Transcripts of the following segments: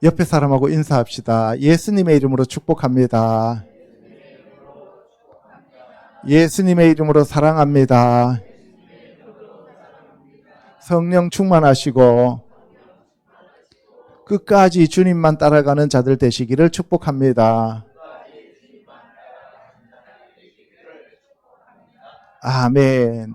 옆에 사람하고 인사합시다. 예수님의 이름으로 축복합니다. 예수님의 이름으로 사랑합니다. 성령 충만하시고 끝까지 주님만 따라가는 자들 되시기를 축복합니다. 아멘.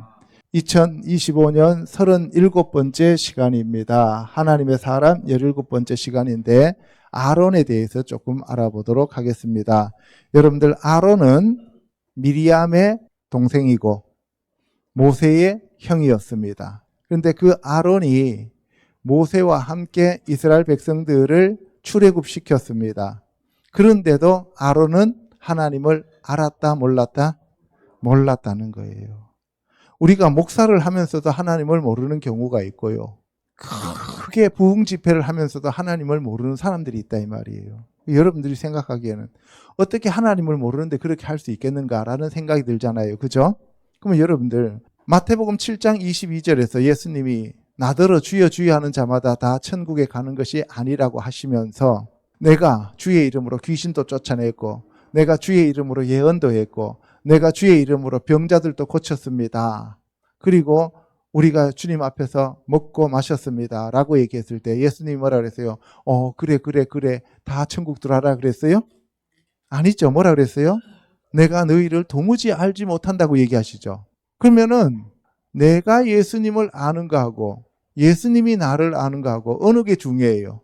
2025년 37번째 시간입니다. 하나님의 사람 17번째 시간인데 아론에 대해서 조금 알아보도록 하겠습니다. 여러분들, 아론은 미리암의 동생이고 모세의 형이었습니다. 그런데 그 아론이 모세와 함께 이스라엘 백성들을 출애굽시켰습니다. 그런데도 아론은 하나님을 알았다 몰랐다? 몰랐다는 거예요. 우리가 목사를 하면서도 하나님을 모르는 경우가 있고요. 크게 부흥 집회를 하면서도 하나님을 모르는 사람들이 있다 이 말이에요. 여러분들이 생각하기에는 어떻게 하나님을 모르는데 그렇게 할 수 있겠는가라는 생각이 들잖아요. 그죠? 그러면 여러분들, 마태복음 7장 22절에서 예수님이 나더러 주여 주여 하는 자마다 다 천국에 가는 것이 아니라고 하시면서 내가 주의 이름으로 귀신도 쫓아냈고 내가 주의 이름으로 예언도 했고 내가 주의 이름으로 병자들도 고쳤습니다. 그리고 우리가 주님 앞에서 먹고 마셨습니다. 라고 얘기했을 때 예수님이 뭐라 그랬어요? 그래 다 천국 들어가라 그랬어요? 아니죠. 뭐라 그랬어요? 내가 너희를 도무지 알지 못한다고 얘기하시죠. 그러면은 내가 예수님을 아는 거하고 예수님이 나를 아는 거하고 어느 게 중요해요?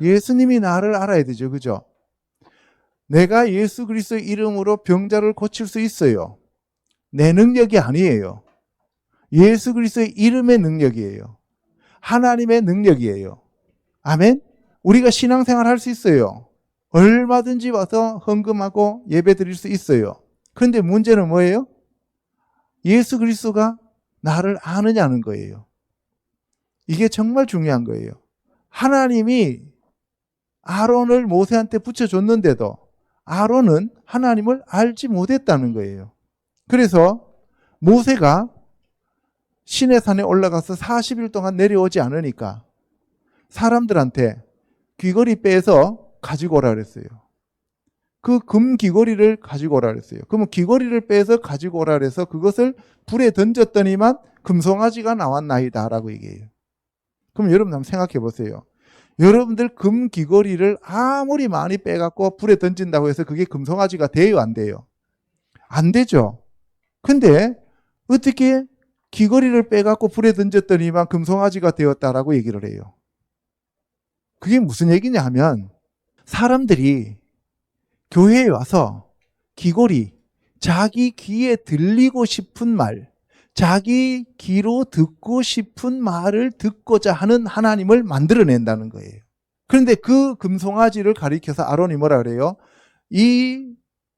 예수님이 나를 알아야 되죠. 그죠? 내가 예수 그리스도의 이름으로 병자를 고칠 수 있어요. 내 능력이 아니에요. 예수 그리스도의 이름의 능력이에요. 하나님의 능력이에요. 아멘? 우리가 신앙생활 할 수 있어요. 얼마든지 와서 헌금하고 예배 드릴 수 있어요. 그런데 문제는 뭐예요? 예수 그리스도가 나를 아느냐는 거예요. 이게 정말 중요한 거예요. 하나님이 아론을 모세한테 붙여줬는데도 아론은 하나님을 알지 못했다는 거예요. 그래서 모세가 시내산에 올라가서 40일 동안 내려오지 않으니까 사람들한테 귀걸이 빼서 가지고 오라 그랬어요. 그 금 귀걸이를 가지고 오라 그랬어요. 그러면 귀걸이를 빼서 가지고 오라 그래서 그것을 불에 던졌더니만 금송아지가 나왔나이다 라고 얘기해요. 그럼 여러분 한번 생각해 보세요. 여러분들 금 귀걸이를 아무리 많이 빼갖고 불에 던진다고 해서 그게 금송아지가 돼요, 안 돼요? 안 되죠. 근데 어떻게 귀걸이를 빼갖고 불에 던졌더니만 금송아지가 되었다라고 얘기를 해요. 그게 무슨 얘기냐 하면 사람들이 교회에 와서 귀걸이, 자기 귀에 들리고 싶은 말, 자기 귀로 듣고 싶은 말을 듣고자 하는 하나님을 만들어낸다는 거예요. 그런데 그 금송아지를 가리켜서 아론이 뭐라 그래요? 이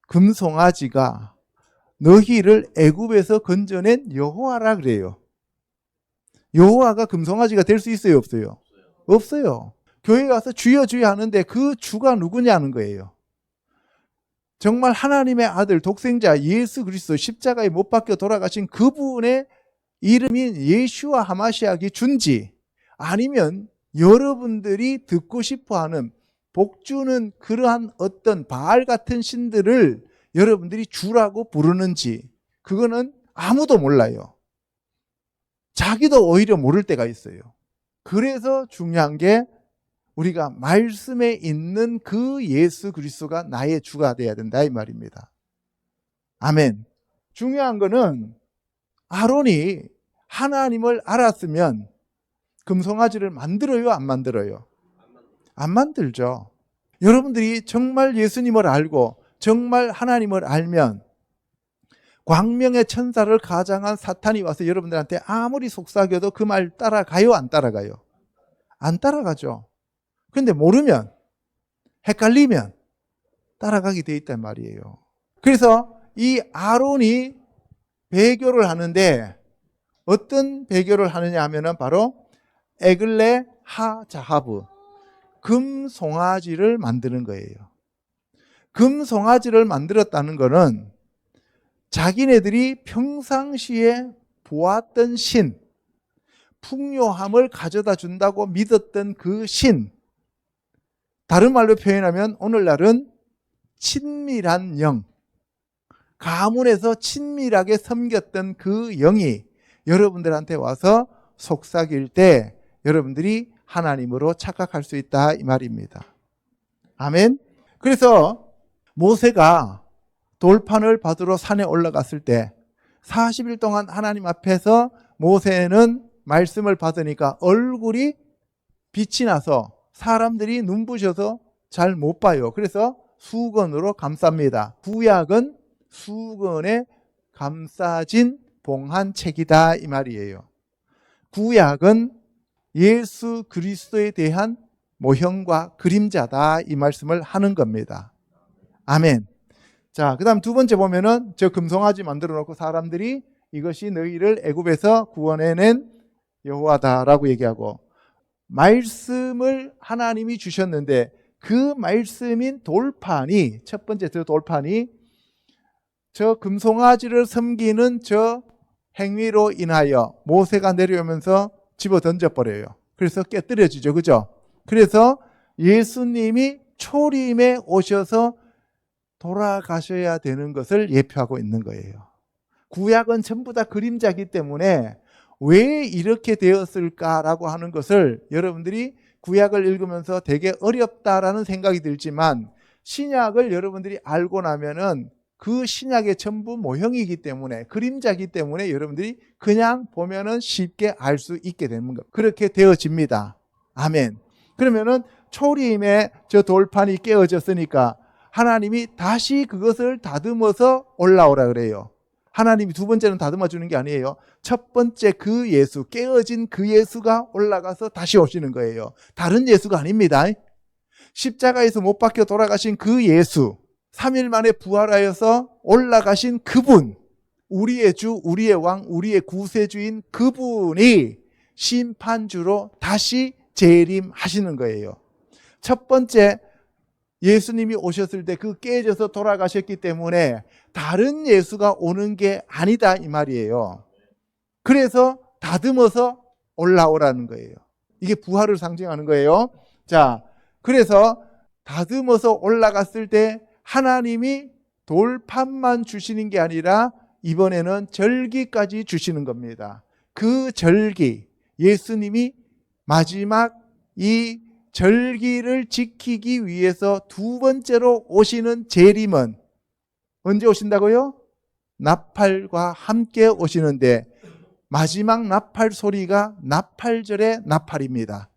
금송아지가 너희를 애굽에서 건져낸 여호와라 그래요. 여호와가 금송아지가 될 수 있어요, 없어요? 없어요. 교회에 가서 주여 주여 하는데 그 주가 누구냐는 거예요. 정말 하나님의 아들 독생자 예수 그리스도 십자가에 못 박혀 돌아가신 그분의 이름인 예슈와 하마시아기 준지, 아니면 여러분들이 듣고 싶어하는 복주는 그러한 어떤 바알 같은 신들을 여러분들이 주라고 부르는지 그거는 아무도 몰라요. 자기도 오히려 모를 때가 있어요. 그래서 중요한 게 우리가 말씀에 있는 그 예수 그리스도가 나의 주가 돼야 된다 이 말입니다. 아멘. 중요한 거는 아론이 하나님을 알았으면 금송아지를 만들어요, 안 만들어요? 안 만들죠. 여러분들이 정말 예수님을 알고 정말 하나님을 알면 광명의 천사를 가장한 사탄이 와서 여러분들한테 아무리 속삭여도 그 말 따라가요, 안 따라가요? 안 따라가죠. 근데 모르면, 헷갈리면 따라가게 돼 있단 말이에요. 그래서 이 아론이 배교를 하는데 어떤 배교를 하느냐 하면은 바로 에글레 하자하브, 금송아지를 만드는 거예요. 금송아지를 만들었다는 거는 자기네들이 평상시에 보았던 신, 풍요함을 가져다 준다고 믿었던 그 신, 다른 말로 표현하면 오늘날은 친밀한 영, 가문에서 친밀하게 섬겼던 그 영이 여러분들한테 와서 속삭일 때 여러분들이 하나님으로 착각할 수 있다 이 말입니다. 아멘. 그래서 모세가 돌판을 받으러 산에 올라갔을 때 40일 동안 하나님 앞에서 모세는 말씀을 받으니까 얼굴이 빛이 나서 사람들이 눈부셔서 잘 못 봐요. 그래서 수건으로 감쌉니다. 구약은 수건에 감싸진 봉한책이다 이 말이에요. 구약은 예수 그리스도에 대한 모형과 그림자다 이 말씀을 하는 겁니다. 아멘. 자, 그 다음 두 번째 보면은 저 금송아지 만들어 놓고 사람들이 이것이 너희를 애굽에서 구원해낸 여호와다라고 얘기하고, 말씀을 하나님이 주셨는데 그 말씀인 돌판이, 첫 번째 저 돌판이 저 금송아지를 섬기는 저 행위로 인하여 모세가 내려오면서 집어 던져버려요. 그래서 깨뜨려지죠. 그죠? 그래서 예수님이 초림에 오셔서 돌아가셔야 되는 것을 예표하고 있는 거예요. 구약은 전부 다 그림자이기 때문에 왜 이렇게 되었을까라고 하는 것을 여러분들이 구약을 읽으면서 되게 어렵다라는 생각이 들지만, 신약을 여러분들이 알고 나면은 그 신약의 전부 모형이기 때문에, 그림자이기 때문에 여러분들이 그냥 보면은 쉽게 알 수 있게 되는 겁니다. 그렇게 되어집니다. 아멘. 그러면은 초림에 저 돌판이 깨어졌으니까 하나님이 다시 그것을 다듬어서 올라오라 그래요. 하나님이 두 번째는 다듬어 주는 게 아니에요. 첫 번째 그 예수, 깨어진 그 예수가 올라가서 다시 오시는 거예요. 다른 예수가 아닙니다. 십자가에서 못 박혀 돌아가신 그 예수, 3일 만에 부활하여서 올라가신 그분, 우리의 주, 우리의 왕, 우리의 구세주인 그분이 심판주로 다시 재림하시는 거예요. 첫 번째 예수님이 오셨을 때 그 깨져서 돌아가셨기 때문에 다른 예수가 오는 게 아니다 이 말이에요. 그래서 다듬어서 올라오라는 거예요. 이게 부활을 상징하는 거예요. 자, 그래서 다듬어서 올라갔을 때 하나님이 돌판만 주시는 게 아니라 이번에는 절기까지 주시는 겁니다. 그 절기, 예수님이 마지막 이 절기를 지키기 위해서 두 번째로 오시는 재림은 언제 오신다고요? 나팔과 함께 오시는데, 마지막 나팔 소리가 나팔절의 나팔입니다.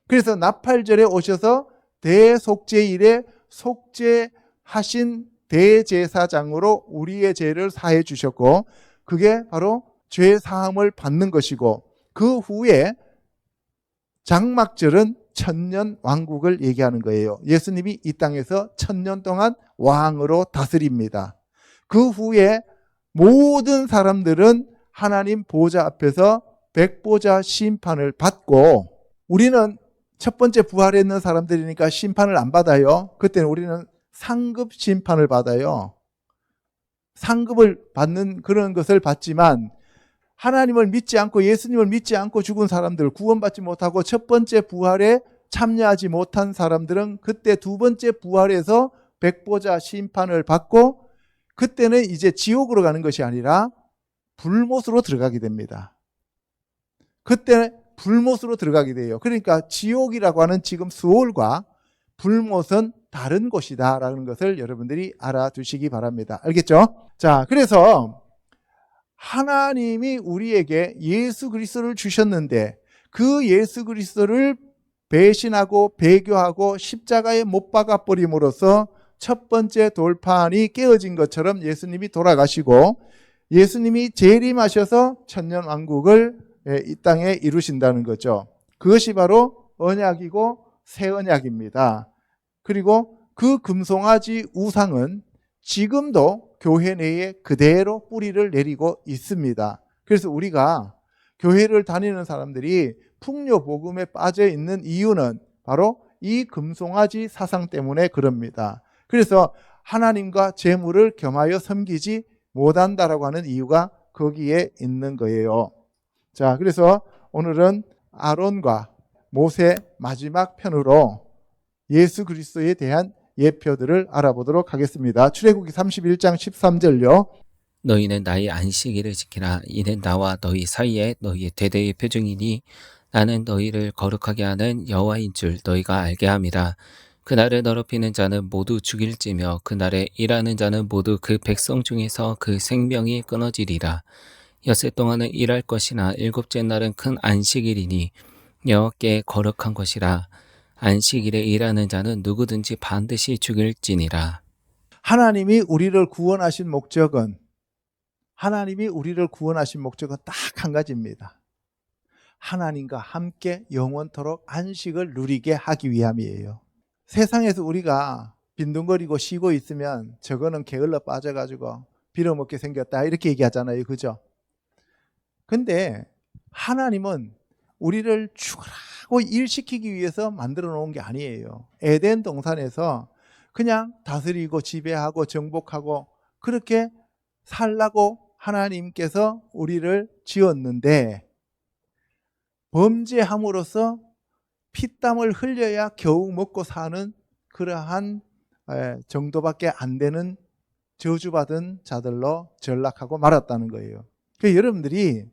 그래서 나팔절에 오셔서 대속죄일에 속죄하신 대제사장으로 우리의 죄를 사해 주셨고, 그게 바로 죄 사함을 받는 것이고, 그 후에 장막절은 천년 왕국을 얘기하는 거예요. 예수님이 이 땅에서 1000년 동안 왕으로 다스립니다. 그 후에 모든 사람들은 하나님 보좌 앞에서 백보자 심판을 받고, 우리는 첫 번째 부활했는 사람들이니까 심판을 안 받아요. 그때는 우리는 상급 심판을 받아요. 상급을 받는 그런 것을 받지만, 하나님을 믿지 않고 예수님을 믿지 않고 죽은 사람들, 구원받지 못하고 첫 번째 부활에 참여하지 못한 사람들은 그때 두 번째 부활에서 백보자 심판을 받고, 그때는 이제 지옥으로 가는 것이 아니라 불못으로 들어가게 됩니다. 그때 불못으로 들어가게 돼요. 그러니까 지옥이라고 하는 지금 수월과 불못은 다른 곳이다 라는 것을 여러분들이 알아두시기 바랍니다. 알겠죠? 자, 그래서 하나님이 우리에게 예수 그리스도를 주셨는데 그 예수 그리스도를 배신하고 배교하고 십자가에 못 박아 버림으로써 첫 번째 돌판이 깨어진 것처럼 예수님이 돌아가시고, 예수님이 재림하셔서 천년 왕국을 이 땅에 이루신다는 거죠. 그것이 바로 언약이고 새 언약입니다. 그리고 그 금송아지 우상은 지금도 교회 내에 그대로 뿌리를 내리고 있습니다. 그래서 우리가 교회를 다니는 사람들이 풍요 복음에 빠져 있는 이유는 바로 이 금송아지 사상 때문에 그럽니다. 그래서 하나님과 재물을 겸하여 섬기지 못한다라고 하는 이유가 거기에 있는 거예요. 자, 그래서 오늘은 아론과 모세 마지막 편으로 예수 그리스도에 대한 예표들을 알아보도록 하겠습니다. 출애굽기 31장 13절요. 너희는 나의 안식일을 지키라. 이는 나와 너희 사이에 너희의 대대의 표징이니 나는 너희를 거룩하게 하는 여호와인 줄 너희가 알게 함이라. 그날을 더럽히는 자는 모두 죽일지며 그날에 일하는 자는 모두 그 백성 중에서 그 생명이 끊어지리라. 엿새 동안은 일할 것이나 일곱째 날은 큰 안식일이니 여호와께 거룩한 것이라. 안식일에 일하는 자는 누구든지 반드시 죽일지니라. 하나님이 우리를 구원하신 목적은 딱 한 가지입니다. 하나님과 함께 영원토록 안식을 누리게 하기 위함이에요. 세상에서 우리가 빈둥거리고 쉬고 있으면 저거는 게을러 빠져가지고 빌어먹게 생겼다 이렇게 얘기하잖아요. 그죠? 근데 하나님은 우리를 죽으라고 일시키기 위해서 만들어 놓은 게 아니에요. 에덴 동산에서 그냥 다스리고 지배하고 정복하고 그렇게 살라고 하나님께서 우리를 지었는데 범죄함으로써 피땀을 흘려야 겨우 먹고 사는 그러한 정도밖에 안 되는 저주받은 자들로 전락하고 말았다는 거예요. 그래서 여러분들이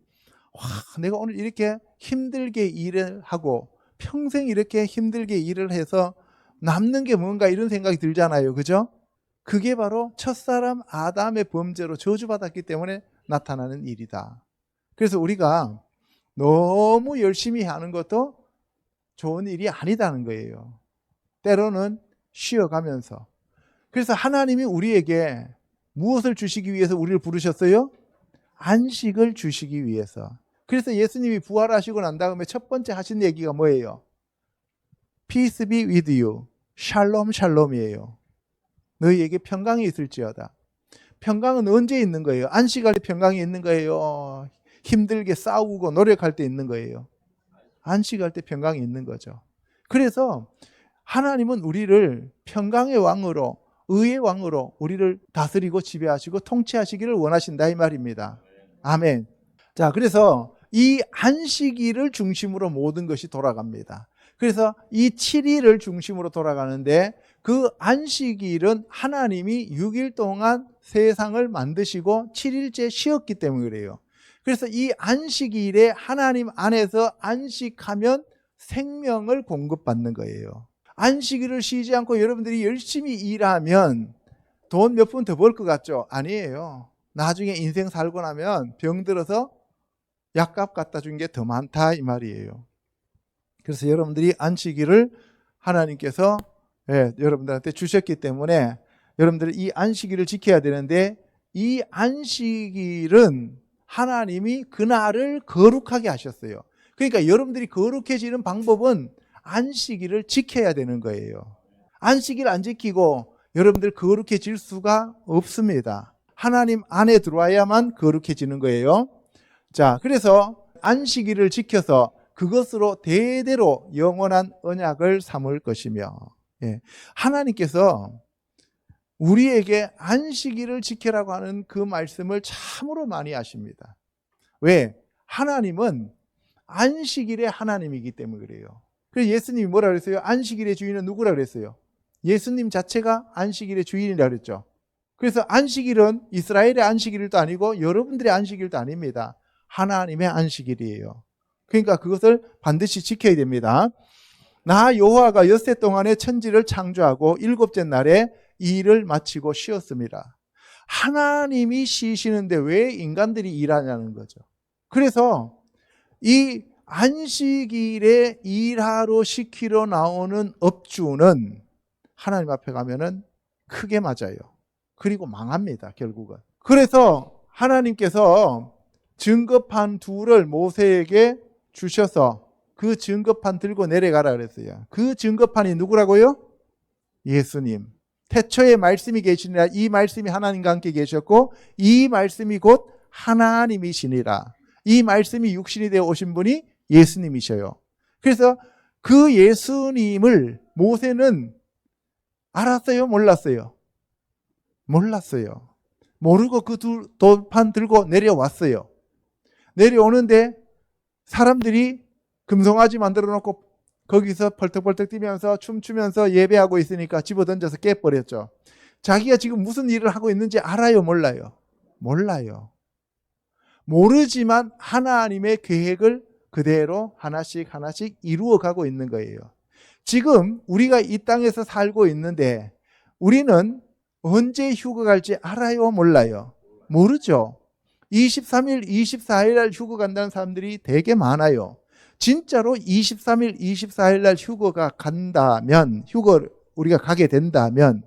내가 오늘 이렇게 힘들게 일을 하고 평생 이렇게 힘들게 일을 해서 남는 게 뭔가 이런 생각이 들잖아요. 그죠? 그게 바로 첫사람 아담의 범죄로 저주받았기 때문에 나타나는 일이다. 그래서 우리가 너무 열심히 하는 것도 좋은 일이 아니다는 거예요. 때로는 쉬어가면서. 그래서 하나님이 우리에게 무엇을 주시기 위해서 우리를 부르셨어요? 안식을 주시기 위해서. 그래서 예수님이 부활하시고 난 다음에 첫 번째 하신 얘기가 뭐예요? Peace be with you. 샬롬 샬롬이에요. 너희에게 평강이 있을지어다. 평강은 언제 있는 거예요? 안식할 때 평강이 있는 거예요? 힘들게 싸우고 노력할 때 있는 거예요? 안식할 때 평강이 있는 거죠. 그래서 하나님은 우리를 평강의 왕으로, 의의 왕으로 우리를 다스리고 지배하시고 통치하시기를 원하신다 이 말입니다. 아멘. 자, 그래서 이 안식일을 중심으로 모든 것이 돌아갑니다. 그래서 이 7일을 중심으로 돌아가는데 그 안식일은 하나님이 6일 동안 세상을 만드시고 7일째 쉬었기 때문에 그래요. 그래서 이 안식일에 하나님 안에서 안식하면 생명을 공급받는 거예요. 안식일을 쉬지 않고 여러분들이 열심히 일하면 돈 몇 푼 더 벌 것 같죠? 아니에요. 나중에 인생 살고 나면 병들어서 약값 갖다 준 게 더 많다 이 말이에요. 그래서 여러분들이 안식일을 하나님께서 여러분들한테 주셨기 때문에 여러분들이 이 안식일을 지켜야 되는데 이 안식일은 하나님이 그날을 거룩하게 하셨어요. 그러니까 여러분들이 거룩해지는 방법은 안식일을 지켜야 되는 거예요. 안식일 안 지키고 여러분들 거룩해질 수가 없습니다. 하나님 안에 들어와야만 거룩해지는 거예요. 자, 그래서 안식일을 지켜서 그것으로 대대로 영원한 언약을 삼을 것이며, 하나님께서 우리에게 안식일을 지키라고 하는 그 말씀을 참으로 많이 하십니다. 왜? 하나님은 안식일의 하나님이기 때문에 그래요. 그래서 예수님이 뭐라 그랬어요? 안식일의 주인은 누구라 그랬어요? 예수님 자체가 안식일의 주인이라 그랬죠. 그래서 안식일은 이스라엘의 안식일도 아니고 여러분들의 안식일도 아닙니다. 하나님의 안식일이에요. 그러니까 그것을 반드시 지켜야 됩니다. 나 여호와가 엿새 동안에 천지를 창조하고 일곱째 날에 이 일을 마치고 쉬었습니다. 하나님이 쉬시는데 왜 인간들이 일하냐는 거죠. 그래서 이 안식일에 일하러 시키러 나오는 업주는 하나님 앞에 가면은 크게 맞아요. 그리고 망합니다, 결국은. 그래서 하나님께서 증거판 둘을 모세에게 주셔서 그 증거판 들고 내려가라 그랬어요. 그 증거판이 누구라고요? 예수님. 태초에 말씀이 계시니라. 이 말씀이 하나님과 함께 계셨고 이 말씀이 곧 하나님이시니라. 이 말씀이 육신이 되어 오신 분이 예수님이셔요. 그래서 그 예수님을 모세는 알았어요? 몰랐어요? 몰랐어요. 모르고 그 돌판 들고 내려왔어요. 내려오는데 사람들이 금송아지 만들어 놓고 거기서 펄떡펄떡 뛰면서 춤추면서 예배하고 있으니까 집어던져서 깨버렸죠. 자기가 지금 무슨 일을 하고 있는지 알아요, 몰라요? 몰라요. 모르지만 하나님의 계획을 그대로 하나씩 이루어가고 있는 거예요. 지금 우리가 이 땅에서 살고 있는데 우리는 언제 휴가 갈지 알아요, 몰라요? 모르죠. 23일, 24일 날 휴가 간다는 사람들이 되게 많아요. 진짜로 23일, 24일 날 휴가가 간다면, 휴가를 우리가 가게 된다면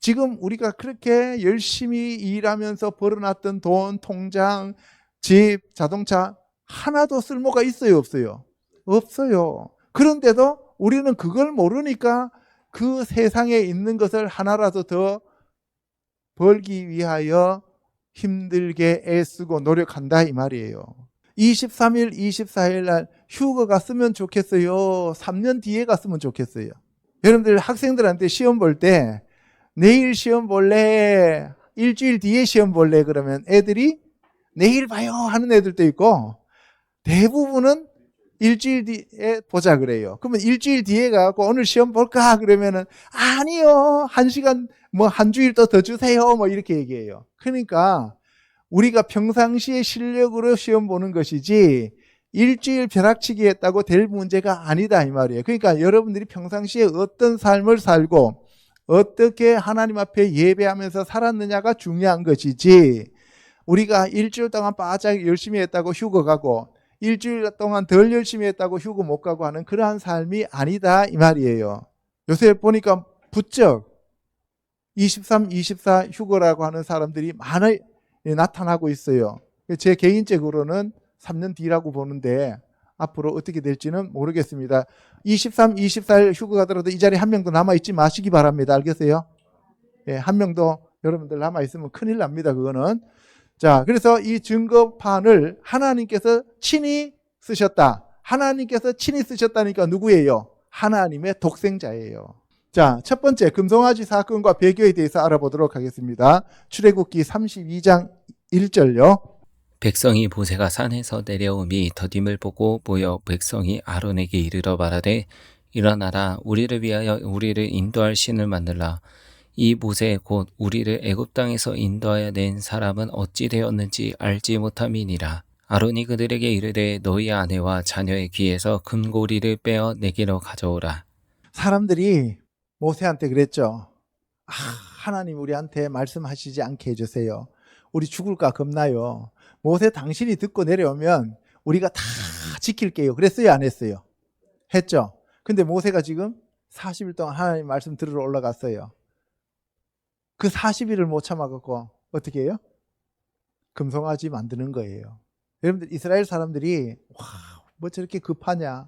지금 우리가 그렇게 열심히 일하면서 벌어놨던 돈, 통장, 집, 자동차 하나도 쓸모가 있어요, 없어요? 없어요. 그런데도 우리는 그걸 모르니까 그 세상에 있는 것을 하나라도 더 벌기 위하여 힘들게 애쓰고 노력한다 이 말이에요. 23일, 24일 날 휴가 갔으면 좋겠어요? 3년 뒤에 갔으면 좋겠어요? 여러분들 학생들한테 시험 볼 때 내일 시험 볼래? 일주일 뒤에 시험 볼래? 그러면 애들이 내일 봐요 하는 애들도 있고 대부분은 일주일 뒤에 보자 그래요. 그러면 일주일 뒤에 가고 오늘 시험 볼까? 그러면은 아니요. 1시간 뭐 한 주일 더 주세요. 뭐 이렇게 얘기해요. 그러니까 우리가 평상시에 실력으로 시험 보는 것이지 일주일 벼락치기 했다고 될 문제가 아니다 이 말이에요. 그러니까 여러분들이 평상시에 어떤 삶을 살고 어떻게 하나님 앞에 예배하면서 살았느냐가 중요한 것이지 우리가 일주일 동안 바짝 열심히 했다고 휴가 가고 일주일 동안 덜 열심히 했다고 휴가 못 가고 하는 그러한 삶이 아니다 이 말이에요. 요새 보니까 부쩍 23, 24 휴가라고 하는 사람들이 많이 나타나고 있어요. 제 개인적으로는 3년 뒤라고 보는데 앞으로 어떻게 될지는 모르겠습니다. 23, 24일 휴가 가더라도 이 자리에 한 명도 남아있지 마시기 바랍니다. 알겠어요? 예, 한 명도 여러분들 남아있으면 큰일 납니다. 그거는. 자, 그래서 이 증거판을 하나님께서 친히 쓰셨다. 하나님께서 친히 쓰셨다니까 누구예요? 하나님의 독생자예요. 자, 첫 번째 금송아지 사건과 배교에 대해서 알아보도록 하겠습니다. 출애굽기 32장 1절요. 백성이 모세가 산에서 내려오미 더딤을 보고 모여 백성이 아론에게 이르러 말하되 일어나라 우리를 위하여 우리를 인도할 신을 만들라. 이 모세 곧 우리를 애굽 땅에서 인도하여 낸 사람은 어찌 되었는지 알지 못함이니라. 아론이 그들에게 이르되 너희 아내와 자녀의 귀에서 금고리를 빼어 내게로 가져오라. 사람들이 모세한테 그랬죠. 하나님 우리한테 말씀하시지 않게 해주세요. 우리 죽을까 겁나요. 모세 당신이 듣고 내려오면 우리가 다 지킬게요. 그랬어요, 안 했어요? 했죠. 근데 모세가 지금 40일 동안 하나님 말씀 들으러 올라갔어요. 그 40일을 못 참아갖고 어떻게 해요? 금송아지 만드는 거예요. 여러분들 이스라엘 사람들이 뭐 저렇게 급하냐?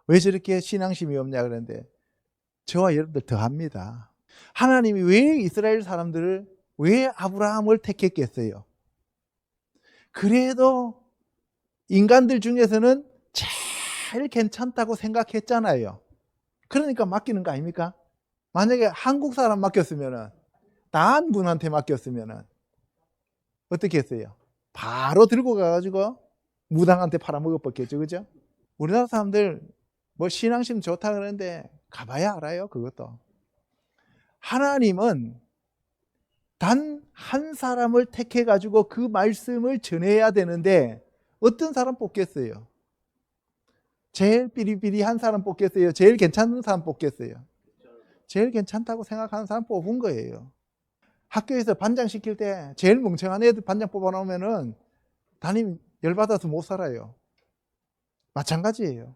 왜 저렇게 신앙심이 없냐 그러는데 저와 여러분들 더합니다. 하나님이 왜 이스라엘 사람들을 왜 아브라함을 택했겠어요? 그래도 인간들 중에서는 제일 괜찮다고 생각했잖아요. 그러니까 맡기는 거 아닙니까? 만약에 한국 사람 맡겼으면은 다한 분한테 맡겼으면은 어떻게 했어요? 바로 들고 가가지고 무당한테 팔아먹었겠죠, 그죠? 우리나라 사람들 뭐 신앙심 좋다 그러는데 가봐야 알아요, 그것도. 하나님은 단 한 사람을 택해가지고 그 말씀을 전해야 되는데 어떤 사람 뽑겠어요? 제일 삐리삐리한 사람 뽑겠어요? 제일 괜찮은 사람 뽑겠어요? 제일 괜찮다고 생각하는 사람 뽑은 거예요. 학교에서 반장 시킬 때 제일 멍청한 애들 반장 뽑아놓으면은 담임 열받아서 못 살아요. 마찬가지예요.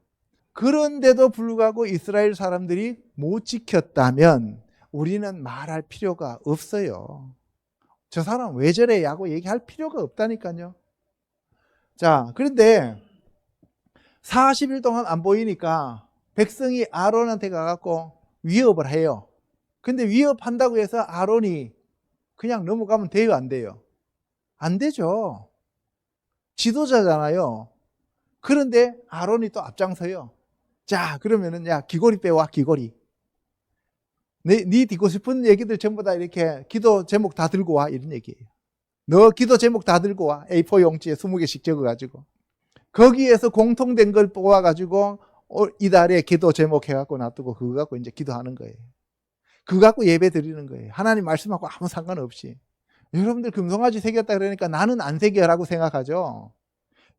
그런데도 불구하고 이스라엘 사람들이 못 지켰다면 우리는 말할 필요가 없어요. 저 사람 왜 저래? 하고 얘기할 필요가 없다니까요. 자, 그런데 40일 동안 안 보이니까 백성이 아론한테 가갖고 위협을 해요. 근데 위협한다고 해서 아론이 그냥 넘어가면 돼요, 안 돼요? 안 되죠. 지도자잖아요. 그런데 아론이 또 앞장서요. 자, 그러면은 야, 귀걸이 빼와, 귀걸이. 네 듣고 싶은 얘기들 전부 다 이렇게 기도 제목 다 들고 와, 이런 얘기예요. 너 기도 제목 다 들고 와. A4 용지에 20개씩 적어가지고. 거기에서 공통된 걸 뽑아가지고 이달에 기도 제목 해갖고 놔두고 그거 갖고 이제 기도하는 거예요. 그거 갖고 예배 드리는 거예요. 하나님 말씀하고 아무 상관없이. 여러분들 금송아지 새겼다 그러니까 나는 안 새겨라고 생각하죠.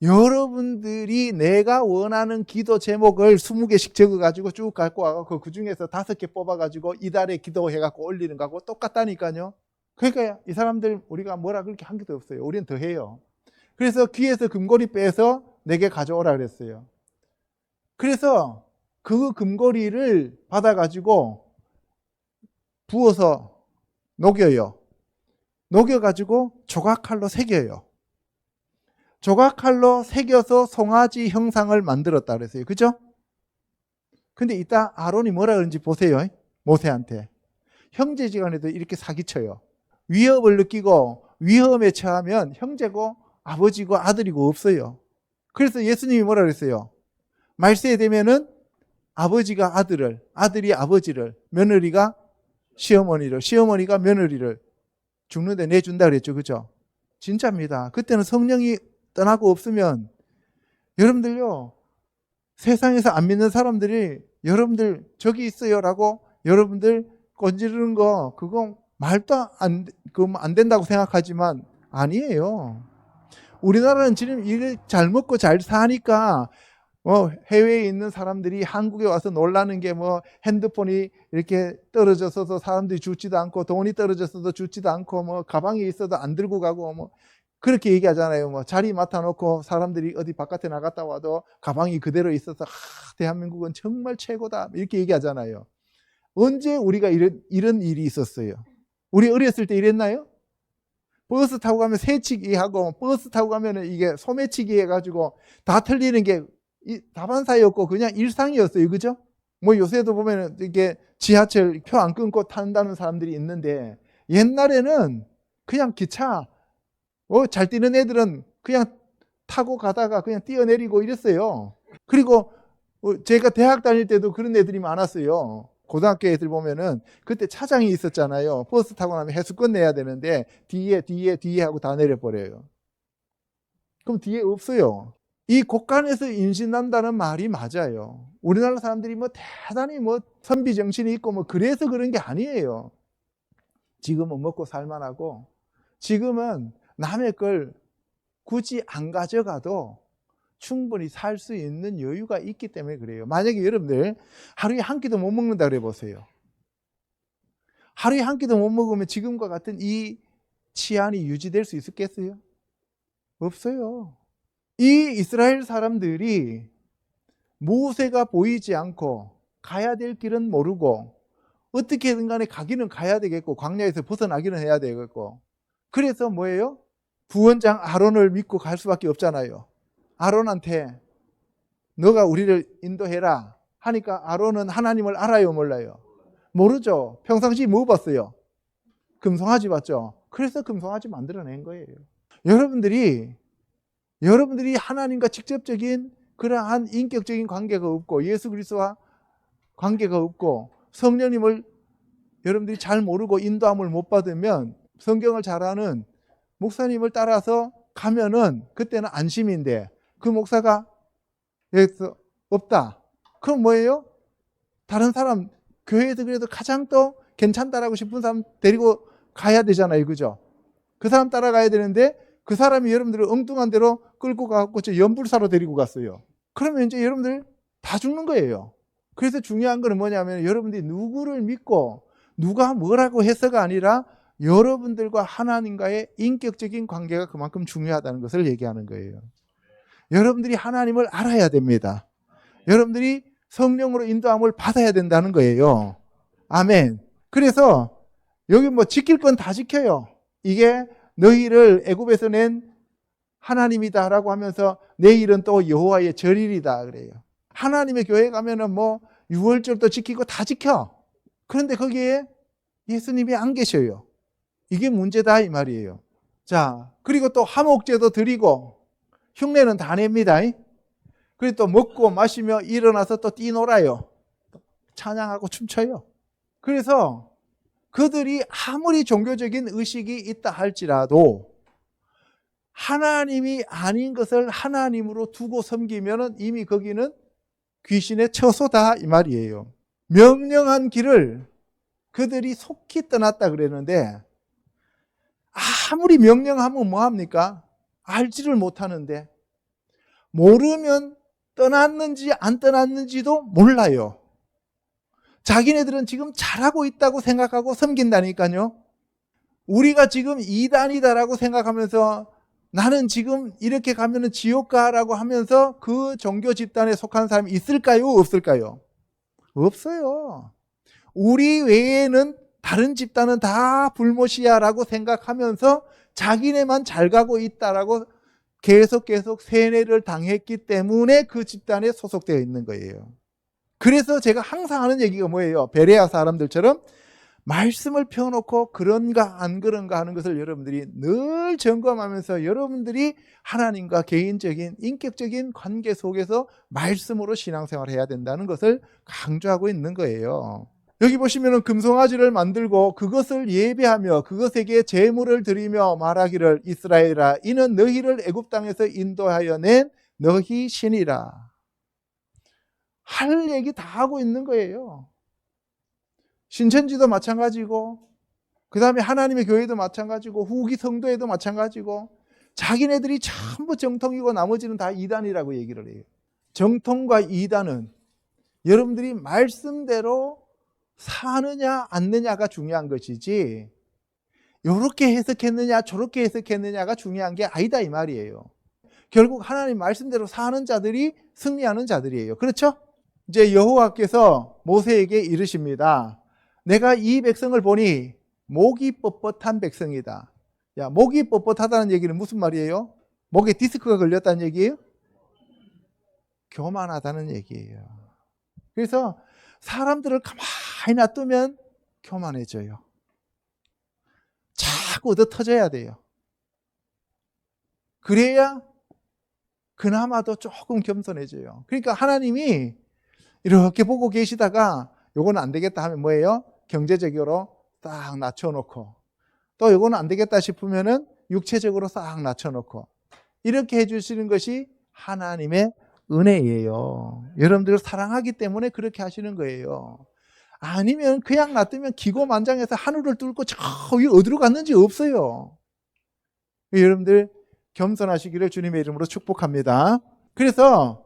여러분들이 내가 원하는 기도 제목을 20개씩 적어가지고 쭉 갖고 와서 그 중에서 5개 뽑아가지고 이달에 기도해갖고 올리는 거하고 똑같다니까요. 그러니까 이 사람들 우리가 뭐라 그렇게 한 게도 없어요. 우리는 더 해요. 그래서 귀에서 금고리 빼서 내게 가져오라 그랬어요. 그래서 그 금고리를 받아가지고 부어서 녹여요. 녹여가지고 조각칼로 새겨요. 조각칼로 새겨서 송아지 형상을 만들었다 그랬어요. 그죠? 근데 이따 아론이 뭐라 그런지 보세요. 모세한테. 형제지간에도 이렇게 사기쳐요. 위협을 느끼고 위험에 처하면 형제고 아버지고 아들이고 없어요. 그래서 예수님이 뭐라 그랬어요? 말세에 되면은 아버지가 아들을, 아들이 아버지를, 며느리가 시어머니를, 시어머니가 며느리를 죽는데 내준다 그랬죠. 그죠? 진짜입니다. 그때는 성령이 떠나고 없으면 여러분들요, 세상에서 안 믿는 사람들이 여러분들 저기 있어요라고 여러분들 건지르는 거 그거 말도 안 된다고 생각하지만 아니에요. 우리나라는 지금 이걸 잘 먹고 잘 사니까 해외에 있는 사람들이 한국에 와서 놀라는 게 핸드폰이 이렇게 떨어져서도 사람들이 죽지도 않고 돈이 떨어져서도 죽지도 않고 가방에 있어도 안 들고 가고 그렇게 얘기하잖아요. 자리 맡아놓고 사람들이 어디 바깥에 나갔다 와도 가방이 그대로 있어서 대한민국은 정말 최고다 이렇게 얘기하잖아요. 언제 우리가 이런 일이 있었어요? 우리 어렸을 때 이랬나요? 버스 타고 가면 새치기 하고 버스 타고 가면 이게 소매치기 해가지고 다 틀리는 게 다반사였고 그냥 일상이었어요. 그죠? 요새도 보면 이게 지하철 표 안 끊고 탄다는 사람들이 있는데 옛날에는 그냥 기차 잘 뛰는 애들은 그냥 타고 가다가 그냥 뛰어내리고 이랬어요. 그리고 제가 대학 다닐 때도 그런 애들이 많았어요. 고등학교 애들 보면은 그때 차장이 있었잖아요. 버스 타고 나면 해수권 내야 되는데 뒤에 하고 다 내려버려요. 그럼 뒤에 없어요. 이 곳간에서 임신한다는 말이 맞아요. 우리나라 사람들이 대단히 선비 정신이 있고 그래서 그런 게 아니에요. 지금은 먹고 살만하고 지금은 남의 걸 굳이 안 가져가도 충분히 살 수 있는 여유가 있기 때문에 그래요. 만약에 여러분들 하루에 한 끼도 못 먹는다 그래 보세요. 하루에 한 끼도 못 먹으면 지금과 같은 이 치안이 유지될 수 있겠어요? 없어요. 이 이스라엘 사람들이 모세가 보이지 않고 가야 될 길은 모르고 어떻게든 간에 가기는 가야 되겠고 광야에서 벗어나기는 해야 되겠고 그래서 뭐예요? 부원장 아론을 믿고 갈 수밖에 없잖아요. 아론한테 너가 우리를 인도해라 하니까 아론은 하나님을 알아요 몰라요? 모르죠. 평상시 뭐 봤어요? 금송아지 봤죠. 그래서 금송아지 만들어낸 거예요. 여러분들이 하나님과 직접적인 그러한 인격적인 관계가 없고 예수 그리스도와 관계가 없고 성령님을 여러분들이 잘 모르고 인도함을 못 받으면 성경을 잘 아는 목사님을 따라서 가면은 그때는 안심인데 그 목사가 여기서 없다. 그럼 뭐예요? 다른 사람 교회에서 그래도 가장 또 괜찮다라고 싶은 사람 데리고 가야 되잖아요. 그죠? 그 사람 따라가야 되는데 그 사람이 여러분들을 엉뚱한 대로 끌고 가고 저 연불사로 데리고 갔어요. 그러면 이제 여러분들 다 죽는 거예요. 그래서 중요한 거는 뭐냐면 여러분들이 누구를 믿고 누가 뭐라고 해서가 아니라 여러분들과 하나님과의 인격적인 관계가 그만큼 중요하다는 것을 얘기하는 거예요. 여러분들이 하나님을 알아야 됩니다. 여러분들이 성령으로 인도함을 받아야 된다는 거예요. 아멘. 그래서 여기 지킬 건 다 지켜요. 이게 너희를 애굽에서 낸 하나님이다라고 하면서 내일은 또 여호와의 절일이다 그래요. 하나님의 교회 가면은 유월절도 지키고 다 지켜. 그런데 거기에 예수님이 안 계셔요. 이게 문제다 이 말이에요. 자, 그리고 또 화목제도 드리고 흉내는 다 냅니다. 그리고 또 먹고 마시며 일어나서 또 뛰놀아요. 찬양하고 춤춰요. 그래서 그들이 아무리 종교적인 의식이 있다 할지라도 하나님이 아닌 것을 하나님으로 두고 섬기면 이미 거기는 귀신의 처소다 이 말이에요. 명령한 길을 그들이 속히 떠났다 그랬는데 아무리 명령하면 뭐합니까? 알지를 못하는데 모르면 떠났는지 안 떠났는지도 몰라요. 자기네들은 지금 잘하고 있다고 생각하고 섬긴다니까요. 우리가 지금 이단이다라고 생각하면서 나는 지금 이렇게 가면은 지옥 가라고 하면서 그 종교 집단에 속한 사람이 있을까요? 없을까요? 없어요. 우리 외에는 다른 집단은 다 불못이야라고 생각하면서 자기네만 잘 가고 있다라고 계속 세뇌를 당했기 때문에 그 집단에 소속되어 있는 거예요. 그래서 제가 항상 하는 얘기가 뭐예요? 베레아 사람들처럼 말씀을 펴놓고 그런가 안 그런가 하는 것을 여러분들이 늘 점검하면서 여러분들이 하나님과 개인적인 인격적인 관계 속에서 말씀으로 신앙생활을 해야 된다는 것을 강조하고 있는 거예요. 여기 보시면은 금송아지를 만들고 그것을 예배하며 그것에게 제물을 드리며 말하기를 이스라엘아 이는 너희를 애굽 땅에서 인도하여 낸 너희 신이라. 할 얘기 다 하고 있는 거예요. 신천지도 마찬가지고 그 다음에 하나님의 교회도 마찬가지고 후기 성도에도 마찬가지고 자기네들이 전부 정통이고 나머지는 다 이단이라고 얘기를 해요. 정통과 이단은 여러분들이 말씀대로 사느냐 않느냐가 중요한 것이지 이렇게 해석했느냐 저렇게 해석했느냐가 중요한 게 아니다 이 말이에요. 결국 하나님 말씀대로 사는 자들이 승리하는 자들이에요. 그렇죠? 이제 여호와께서 모세에게 이르십니다. 내가 이 백성을 보니 목이 뻣뻣한 백성이다. 야, 목이 뻣뻣하다는 얘기는 무슨 말이에요? 목에 디스크가 걸렸다는 얘기예요? 교만하다는 얘기예요. 그래서 사람들을 가만히 놔두면 교만해져요. 자꾸 얻어 터져야 돼요. 그래야 그나마도 조금 겸손해져요. 그러니까 하나님이 이렇게 보고 계시다가 요거는 안 되겠다 하면 뭐예요? 경제적으로 딱 낮춰놓고 또 요거는 안 되겠다 싶으면은 육체적으로 싹 낮춰놓고 이렇게 해주시는 것이 하나님의 은혜예요. 여러분들을 사랑하기 때문에 그렇게 하시는 거예요. 아니면 그냥 놔두면 기고만장해서 하늘을 뚫고 저 위 어디로 갔는지 없어요. 여러분들 겸손하시기를 주님의 이름으로 축복합니다. 그래서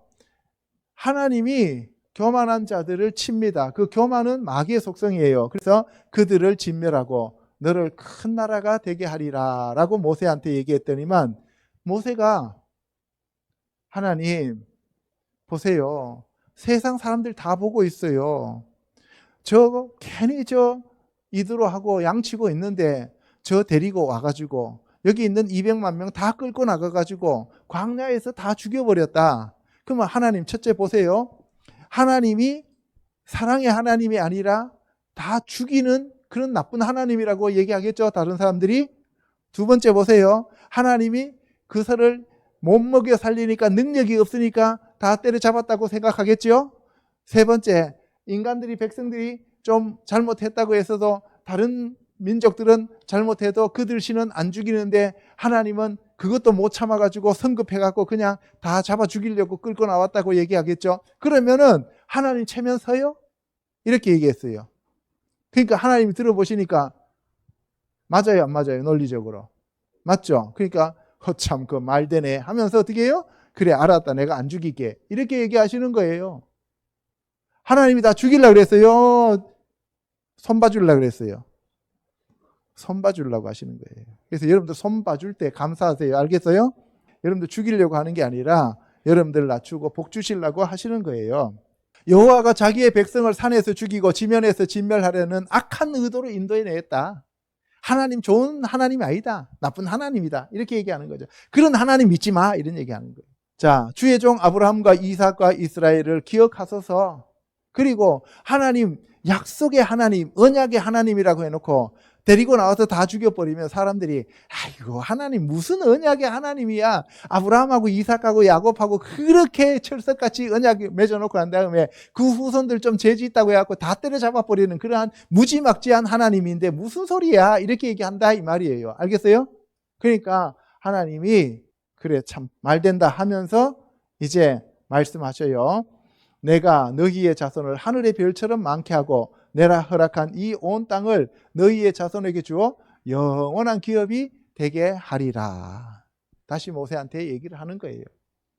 하나님이 교만한 자들을 칩니다. 그 교만은 마귀의 속성이에요. 그래서 그들을 진멸하고 너를 큰 나라가 되게 하리라 라고 모세한테 얘기했더니만 모세가 하나님 보세요. 세상 사람들 다 보고 있어요. 저 괜히 저 이두로하고 양치고 있는데 저 데리고 와가지고 여기 있는 200만 명 다 끌고 나가가지고 광야에서 다 죽여버렸다. 그러면 하나님 첫째 보세요. 하나님이 사랑의 하나님이 아니라 다 죽이는 그런 나쁜 하나님이라고 얘기하겠죠. 다른 사람들이. 두 번째 보세요. 하나님이 그 설을 못 먹여 살리니까 능력이 없으니까 다 때려잡았다고 생각하겠죠. 세 번째, 인간들이 백성들이 좀 잘못했다고 해서도 다른 민족들은 잘못해도 그들 신은 안 죽이는데 하나님은 그것도 못 참아가지고 성급해갖고 그냥 다 잡아 죽이려고 끌고 나왔다고 얘기하겠죠. 그러면은 하나님 체면 서요? 이렇게 얘기했어요. 그러니까 하나님이 들어보시니까 맞아요 안 맞아요? 논리적으로 맞죠? 그러니까 참 그 말되네 하면서 어떻게 해요? 그래 알았다 내가 안 죽일게 이렇게 얘기하시는 거예요. 하나님이 다 죽이려고 그랬어요? 손봐주려고 그랬어요? 손봐주려고 하시는 거예요. 그래서 여러분들 손봐줄 때 감사하세요. 알겠어요? 여러분들 죽이려고 하는 게 아니라 여러분들 낮추고 복 주시려고 하시는 거예요. 여호와가 자기의 백성을 산에서 죽이고 지면에서 진멸하려는 악한 의도로 인도해냈다. 하나님 좋은 하나님이 아니다. 나쁜 하나님이다. 이렇게 얘기하는 거죠. 그런 하나님 믿지 마. 이런 얘기하는 거예요. 자, 주의 종 아브라함과 이삭과 이스라엘을 기억하소서. 그리고 하나님, 약속의 하나님, 언약의 하나님이라고 해놓고 데리고 나와서 다 죽여버리면 사람들이 아이고 하나님 무슨 언약의 하나님이야. 아브라함하고 이삭하고 야곱하고 그렇게 철석같이 언약 맺어놓고 난 다음에 그 후손들 좀 죄지 있다고 해갖고 다 때려잡아버리는 그러한 무지막지한 하나님인데 무슨 소리야 이렇게 얘기한다 이 말이에요. 알겠어요? 그러니까 하나님이 그래 참 말된다 하면서 이제 말씀하셔요. 내가 너희의 자손을 하늘의 별처럼 많게 하고 내가 허락한 이 온 땅을 너희의 자손에게 주어 영원한 기업이 되게 하리라. 다시 모세한테 얘기를 하는 거예요.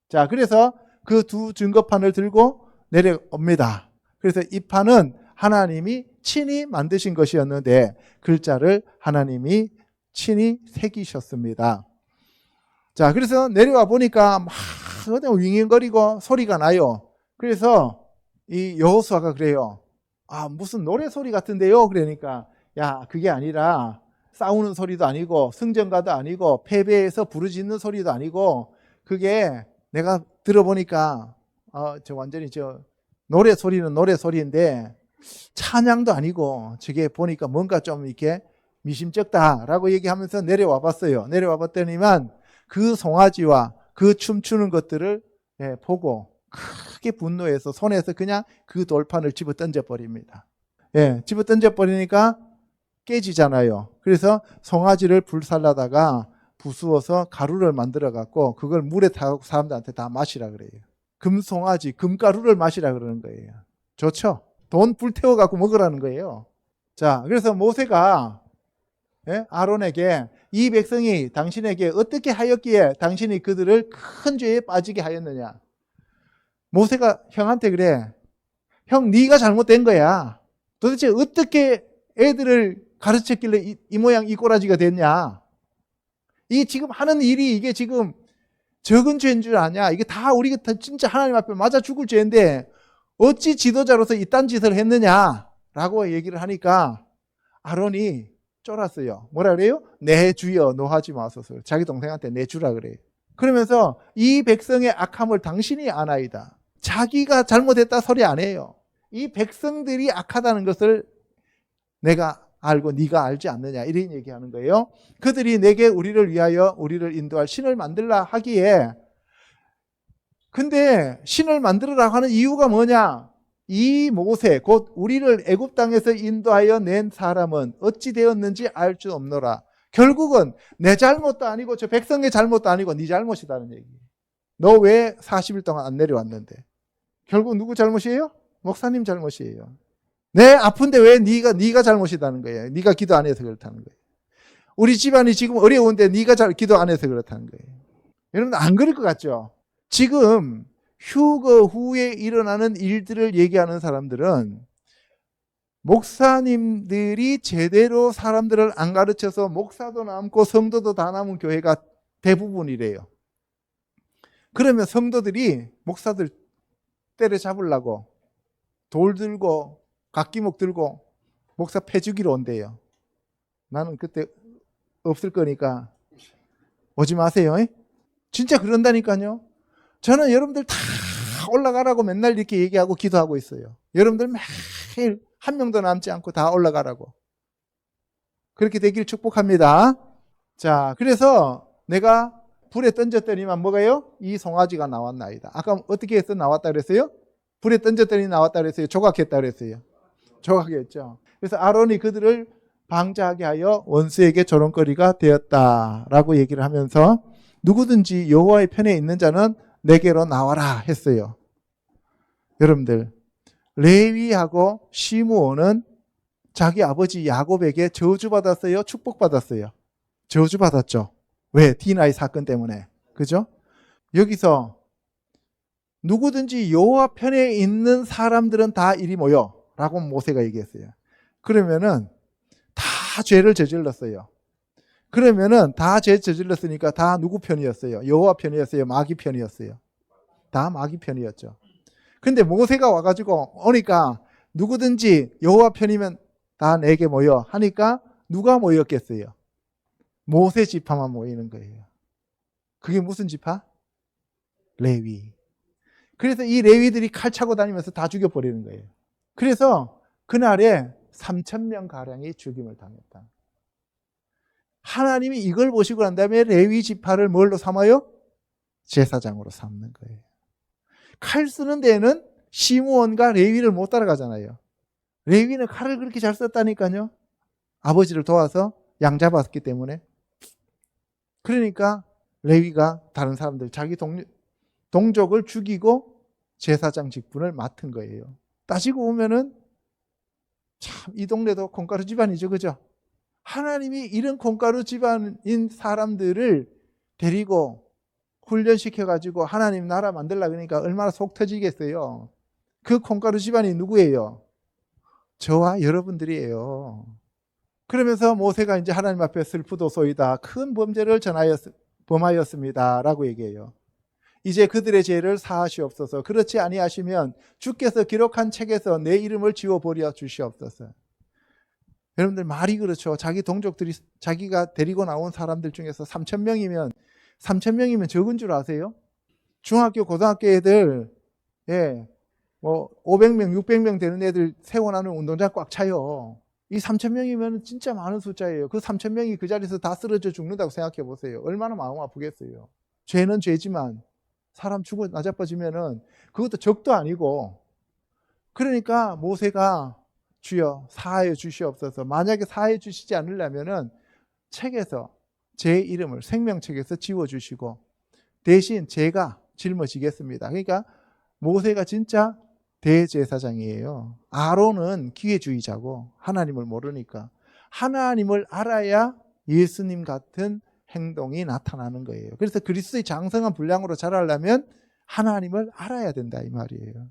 자, 그래서 그 두 증거판을 들고 내려옵니다. 그래서 이 판은 하나님이 친히 만드신 것이었는데 글자를 하나님이 친히 새기셨습니다. 자, 그래서 내려와 보니까 막 윙윙거리고 소리가 나요. 그래서 이 여호수아가 그래요. 아, 무슨 노래 소리 같은데요? 그러니까 야, 그게 아니라 싸우는 소리도 아니고 승전가도 아니고 패배해서 부르짖는 소리도 아니고 그게 내가 들어보니까 완전히 노래 소리는 노래 소리인데 찬양도 아니고 저게 보니까 뭔가 좀 이렇게 미심쩍다라고 얘기하면서 내려와 봤어요. 내려와 봤더니만 그 송아지와 그 춤추는 것들을 보고 크게 분노해서 손에서 그냥 그 돌판을 집어 던져버립니다. 집어 던져버리니까 깨지잖아요. 그래서 송아지를 불살라다가 부수어서 가루를 만들어 갖고 그걸 물에 타고 사람들한테 다 마시라 그래요. 금송아지, 금가루를 마시라 그러는 거예요. 좋죠? 돈 불태워 갖고 먹으라는 거예요. 자, 그래서 모세가 아론에게 이 백성이 당신에게 어떻게 하였기에 당신이 그들을 큰 죄에 빠지게 하였느냐. 모세가 형한테 그래. 형, 네가 잘못된 거야. 도대체 어떻게 애들을 가르쳤길래 이 모양 이 꼬라지가 됐냐. 이 지금 하는 일이 이게 지금 적은 죄인 줄 아냐. 이게 다 우리가 진짜 하나님 앞에 맞아 죽을 죄인데 어찌 지도자로서 이딴 짓을 했느냐라고 얘기를 하니까 아론이 쫄았어요. 뭐라 그래요? 내 주여 노하지 마소서. 자기 동생한테 내 주라 그래요. 그러면서 이 백성의 악함을 당신이 아나이다. 자기가 잘못했다 소리 안 해요. 이 백성들이 악하다는 것을 내가 알고 네가 알지 않느냐 이런 얘기하는 거예요. 그들이 내게 우리를 위하여 우리를 인도할 신을 만들라 하기에 근데 신을 만들으라고 하는 이유가 뭐냐? 이 모세 곧 우리를 애굽 땅에서 인도하여 낸 사람은 어찌 되었는지 알 수 없노라. 결국은 내 잘못도 아니고 저 백성의 잘못도 아니고 네 잘못이다는 얘기. 너 왜 40일 동안 안 내려왔는데? 결국 누구 잘못이에요? 목사님 잘못이에요. 내 아픈데 왜 네가 잘못이다는 거예요. 네가 기도 안 해서 그렇다는 거예요. 우리 집안이 지금 어려운데 네가 기도 안 해서 그렇다는 거예요. 여러분 안 그럴 것 같죠? 지금 휴거 후에 일어나는 일들을 얘기하는 사람들은 목사님들이 제대로 사람들을 안 가르쳐서 목사도 남고 성도도 다 남은 교회가 대부분이래요. 그러면 성도들이 목사들 때려잡으려고 돌 들고 각기목 들고 목사 패주기로 온대요. 나는 그때 없을 거니까 오지 마세요. 진짜 그런다니까요. 저는 여러분들 다 올라가라고 맨날 이렇게 얘기하고 기도하고 있어요. 여러분들 매일 한 명도 남지 않고 다 올라가라고. 그렇게 되길 축복합니다. 자, 그래서 내가 불에 던졌더니만 뭐가요? 이 송아지가 나왔나이다. 아까 어떻게 해서 나왔다 그랬어요? 불에 던졌더니 나왔다 그랬어요? 조각했다 그랬어요? 조각했죠. 그래서 아론이 그들을 방자하게 하여 원수에게 조롱거리가 되었다라고 얘기를 하면서 누구든지 여호와의 편에 있는 자는 내게로 나와라 했어요. 여러분들 레위하고 시므온은 자기 아버지 야곱에게 저주받았어요? 축복받았어요? 저주받았죠. 왜? 디나의 사건 때문에. 그죠? 여기서 누구든지 여호와 편에 있는 사람들은 다 이리 모여 라고 모세가 얘기했어요. 그러면은 다 죄를 저질렀어요. 그러면은 다 죄 저질렀으니까 다 누구 편이었어요? 여호와 편이었어요? 마귀 편이었어요? 다 마귀 편이었죠. 근데 모세가 와가지고 오니까 누구든지 여호와 편이면 다 내게 모여 하니까 누가 모였겠어요? 모세 지파만 모이는 거예요. 그게 무슨 지파? 레위. 그래서 이 레위들이 칼 차고 다니면서 다 죽여버리는 거예요. 그래서 그날에 3,000명 가량이 죽임을 당했다. 하나님이 이걸 보시고 난 다음에 레위 지파를 뭘로 삼아요? 제사장으로 삼는 거예요. 칼 쓰는 데에는 시므온과 레위를 못 따라가잖아요. 레위는 칼을 그렇게 잘 썼다니까요. 아버지를 도와서 양 잡았기 때문에. 그러니까 레위가 다른 사람들 자기 동족을 죽이고 제사장 직분을 맡은 거예요. 따지고 보면은 참 이 동네도 콩가루 집안이죠. 그죠? 하나님이 이런 콩가루 집안인 사람들을 데리고 훈련시켜가지고 하나님 나라 만들려고 그러니까 얼마나 속 터지겠어요. 그 콩가루 집안이 누구예요? 저와 여러분들이에요. 그러면서 모세가 이제 하나님 앞에 슬프도소이다. 큰 범죄를 범하였습니다. 라고 얘기해요. 이제 그들의 죄를 사하시옵소서. 그렇지 아니하시면 주께서 기록한 책에서 내 이름을 지워버려 주시옵소서. 여러분들 말이 그렇죠. 자기 동족들이 자기가 데리고 나온 사람들 중에서 3,000명이면 적은 줄 아세요? 중학교, 고등학교 애들, 예, 뭐 500명, 600명 되는 애들 세워놓는 운동장 꽉 차요. 이 3,000명이면 진짜 많은 숫자예요. 그 3,000명이 그 자리에서 다 쓰러져 죽는다고 생각해 보세요. 얼마나 마음 아프겠어요. 죄는 죄지만 사람 죽어 나자빠지면은 그것도 적도 아니고. 그러니까 모세가 주여 사하여 주시옵소서. 만약에 사하여 주시지 않으려면은 책에서 제 이름을 생명책에서 지워주시고 대신 제가 짊어지겠습니다. 그러니까 모세가 진짜 대제사장이에요. 아론은 기회주의자고 하나님을 모르니까 하나님을 알아야 예수님 같은 행동이 나타나는 거예요. 그래서 그리스도의 장성한 분량으로 자라려면 하나님을 알아야 된다 이 말이에요.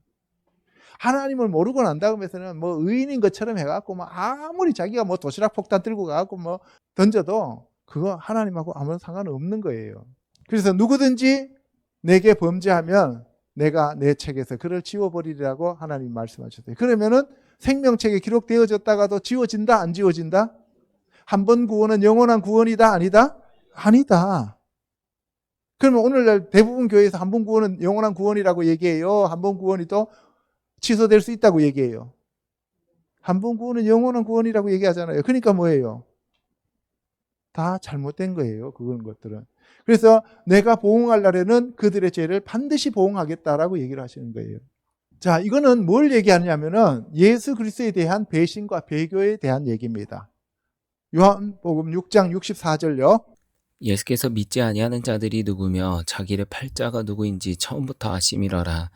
하나님을 모르고 난다고 해서는 뭐 의인인 것처럼 해갖고 뭐 아무리 자기가 뭐 도시락 폭탄 들고 가갖고 뭐 던져도 그거 하나님하고 아무런 상관없는 거예요. 그래서 누구든지 내게 범죄하면 내가 내 책에서 그를 지워버리리라고 하나님 말씀하셨어요. 그러면은 생명책에 기록되어졌다가도 지워진다 안 지워진다? 한 번 구원은 영원한 구원이다 아니다? 아니다. 그러면 오늘날 대부분 교회에서 한 번 구원은 영원한 구원이라고 얘기해요. 한 번 구원이 또 취소될 수 있다고 얘기해요. 한 번 구원은 영원한 구원이라고 얘기하잖아요. 그러니까 뭐예요? 다 잘못된 거예요. 그런 것들은. 그래서 내가 보응할 날에는 그들의 죄를 반드시 보응하겠다라고 얘기를 하시는 거예요. 자, 이거는 뭘 얘기하냐면은 예수 그리스도에 대한 배신과 배교에 대한 얘기입니다. 요한복음 6장 64절요. 예수께서 믿지 아니하는 자들이 누구며 자기를 팔 자가 누구인지 처음부터 아심이러라.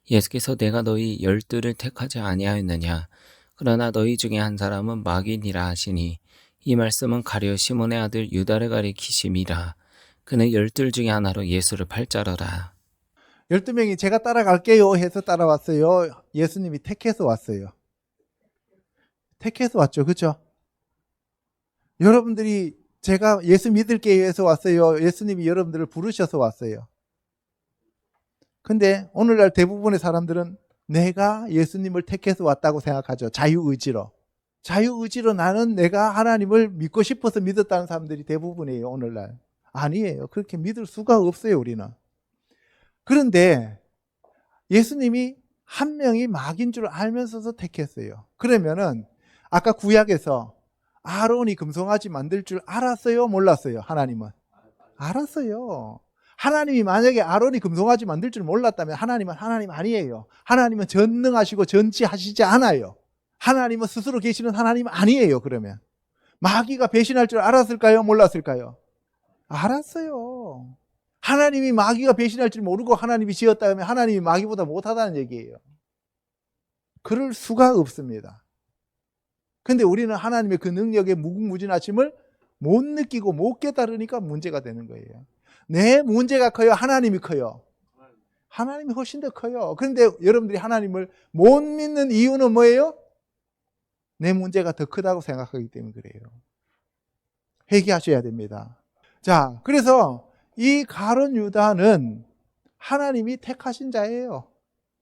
예수께서 내가 너희 12를 택하지 아니하였느냐. 그러나 너희 중에 한 사람은 마귀니라 하시니 이 말씀은 가룟 시몬의 아들 유다를 가리키심이라. 그는 12 중에 하나로 예수를 팔 자더라. 12명이 제가 따라갈게요 해서 따라왔어요. 예수님이 택해서 왔어요. 택해서 왔죠. 그렇죠? 여러분들이 제가 예수 믿을게요 해서 왔어요. 예수님이 여러분들을 부르셔서 왔어요. 근데 오늘날 대부분의 사람들은 내가 예수님을 택해서 왔다고 생각하죠. 자유의지로. 자유의지로 나는 내가 하나님을 믿고 싶어서 믿었다는 사람들이 대부분이에요. 오늘날. 아니에요. 그렇게 믿을 수가 없어요. 우리는. 그런데 예수님이 한 명이 마귀인 줄 알면서도 택했어요. 그러면은 아까 구약에서 아론이 금송아지 만들 줄 알았어요? 몰랐어요? 하나님은? 알았어요. 하나님이 만약에 아론이 금송아지 만들 줄 몰랐다면 하나님은 하나님 아니에요. 하나님은 전능하시고 전지하시지 않아요. 하나님은 스스로 계시는 하나님 아니에요. 그러면 마귀가 배신할 줄 알았을까요? 몰랐을까요? 알았어요. 하나님이 마귀가 배신할 줄 모르고 하나님이 지었다면 하나님이 마귀보다 못하다는 얘기예요. 그럴 수가 없습니다. 근데 우리는 하나님의 그 능력의 무궁무진하심을 못 느끼고 못 깨달으니까 문제가 되는 거예요. 내 문제가 커요? 하나님이 커요? 하나님이 훨씬 더 커요. 그런데 여러분들이 하나님을 못 믿는 이유는 뭐예요? 내 문제가 더 크다고 생각하기 때문에 그래요. 회개하셔야 됩니다. 자, 그래서 이 가룟 유다는 하나님이 택하신 자예요.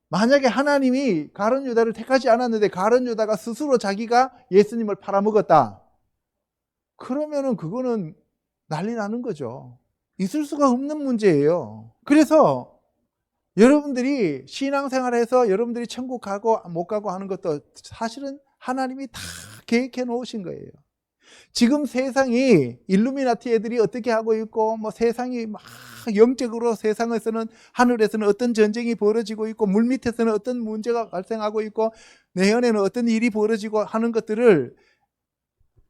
만약에 하나님이 가룟 유다를 택하지 않았는데 가룟 유다가 스스로 자기가 예수님을 팔아먹었다. 그러면은 그거는 난리 나는 거죠. 있을 수가 없는 문제예요. 그래서 여러분들이 신앙생활에서 여러분들이 천국 가고 못 가고 하는 것도 사실은 하나님이 다 계획해 놓으신 거예요. 지금 세상이 일루미나티 애들이 어떻게 하고 있고 뭐 세상이 막 영적으로 세상에서는 하늘에서는 어떤 전쟁이 벌어지고 있고 물 밑에서는 어떤 문제가 발생하고 있고 내연에는 어떤 일이 벌어지고 하는 것들을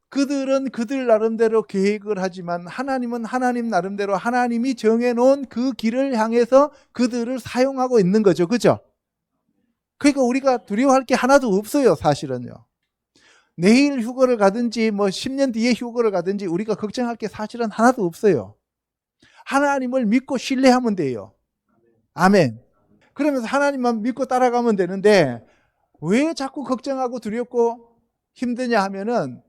그들은 그들 나름대로 계획을 하지만 하나님은 하나님 나름대로 하나님이 정해놓은 그 길을 향해서 그들을 사용하고 있는 거죠. 그죠? 그러니까 우리가 두려워할 게 하나도 없어요, 사실은요. 내일 휴거를 가든지 10년 뒤에 휴거를 가든지 우리가 걱정할 게 사실은 하나도 없어요. 하나님을 믿고 신뢰하면 돼요. 아멘. 그러면서 하나님만 믿고 따라가면 되는데 왜 자꾸 걱정하고 두렵고 힘드냐 하면은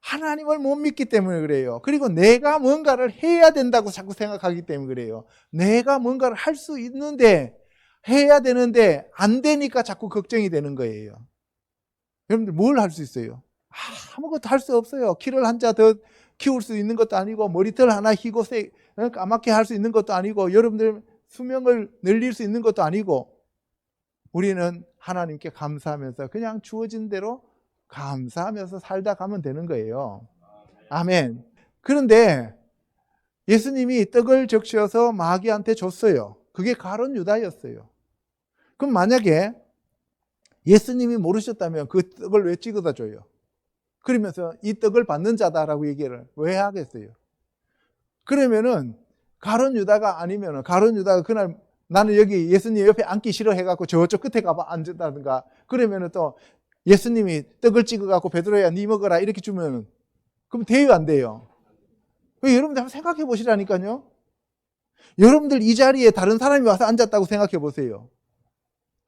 하나님을 못 믿기 때문에 그래요. 그리고 내가 뭔가를 해야 된다고 자꾸 생각하기 때문에 그래요. 내가 뭔가를 할 수 있는데 해야 되는데 안 되니까 자꾸 걱정이 되는 거예요. 여러분들 뭘 할 수 있어요? 아무것도 할 수 없어요. 키를 한 자 더 키울 수 있는 것도 아니고 머리털 하나 희고 까맣게 할 수 있는 것도 아니고 여러분들 수명을 늘릴 수 있는 것도 아니고 우리는 하나님께 감사하면서 그냥 주어진 대로 감사하면서 살다 가면 되는 거예요. 아멘. 그런데 예수님이 떡을 적셔서 마귀한테 줬어요. 그게 가룟 유다였어요. 그럼 만약에 예수님이 모르셨다면 그 떡을 왜 찍어다 줘요? 그러면서 이 떡을 받는 자다라고 얘기를 왜 하겠어요? 그러면은 가룟 유다가 아니면은 가룟 유다가 그날 나는 여기 예수님 옆에 앉기 싫어해갖고 저쪽 끝에 가봐 앉는다든가 그러면은 또 예수님이 떡을 찍어갖고 베드로야 네 먹어라 이렇게 주면은 그럼 돼요 안 돼요? 여러분들 한번 생각해 보시라니까요. 여러분들 이 자리에 다른 사람이 와서 앉았다고 생각해 보세요.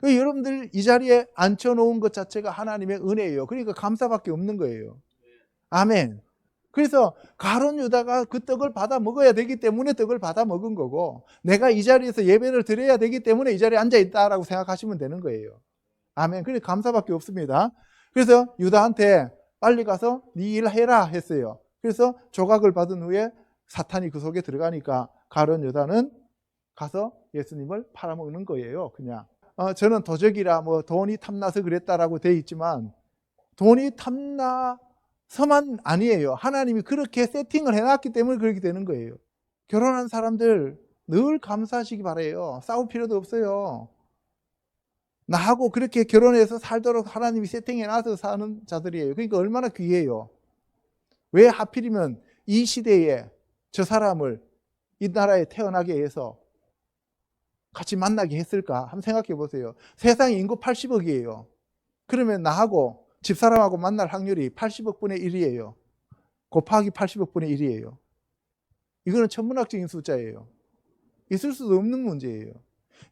여러분들 이 자리에 앉혀놓은 것 자체가 하나님의 은혜예요. 그러니까 감사밖에 없는 거예요. 아멘. 그래서 가룟 유다가 그 떡을 받아 먹어야 되기 때문에 떡을 받아 먹은 거고 내가 이 자리에서 예배를 드려야 되기 때문에 이 자리에 앉아 있다라고 생각하시면 되는 거예요. 아멘. 그러니까 감사밖에 없습니다. 그래서 유다한테 빨리 가서 네 일 해라 했어요. 그래서 조각을 받은 후에 사탄이 그 속에 들어가니까 가룟 유다는 가서 예수님을 팔아먹는 거예요. 그냥 저는 도적이라 돈이 탐나서 그랬다라고 돼 있지만 돈이 탐나서만 아니에요. 하나님이 그렇게 세팅을 해놨기 때문에 그렇게 되는 거예요. 결혼한 사람들 늘 감사하시기 바라요. 싸울 필요도 없어요. 나하고 그렇게 결혼해서 살도록 하나님이 세팅해놔서 사는 자들이에요. 그러니까 얼마나 귀해요. 왜 하필이면 이 시대에 저 사람을 이 나라에 태어나게 해서 같이 만나게 했을까? 한번 생각해 보세요. 세상 인구 80억이에요. 그러면 나하고 집사람하고 만날 확률이 80억 분의 1이에요. 곱하기 80억 분의 1이에요. 이거는 천문학적인 숫자예요. 있을 수도 없는 문제예요.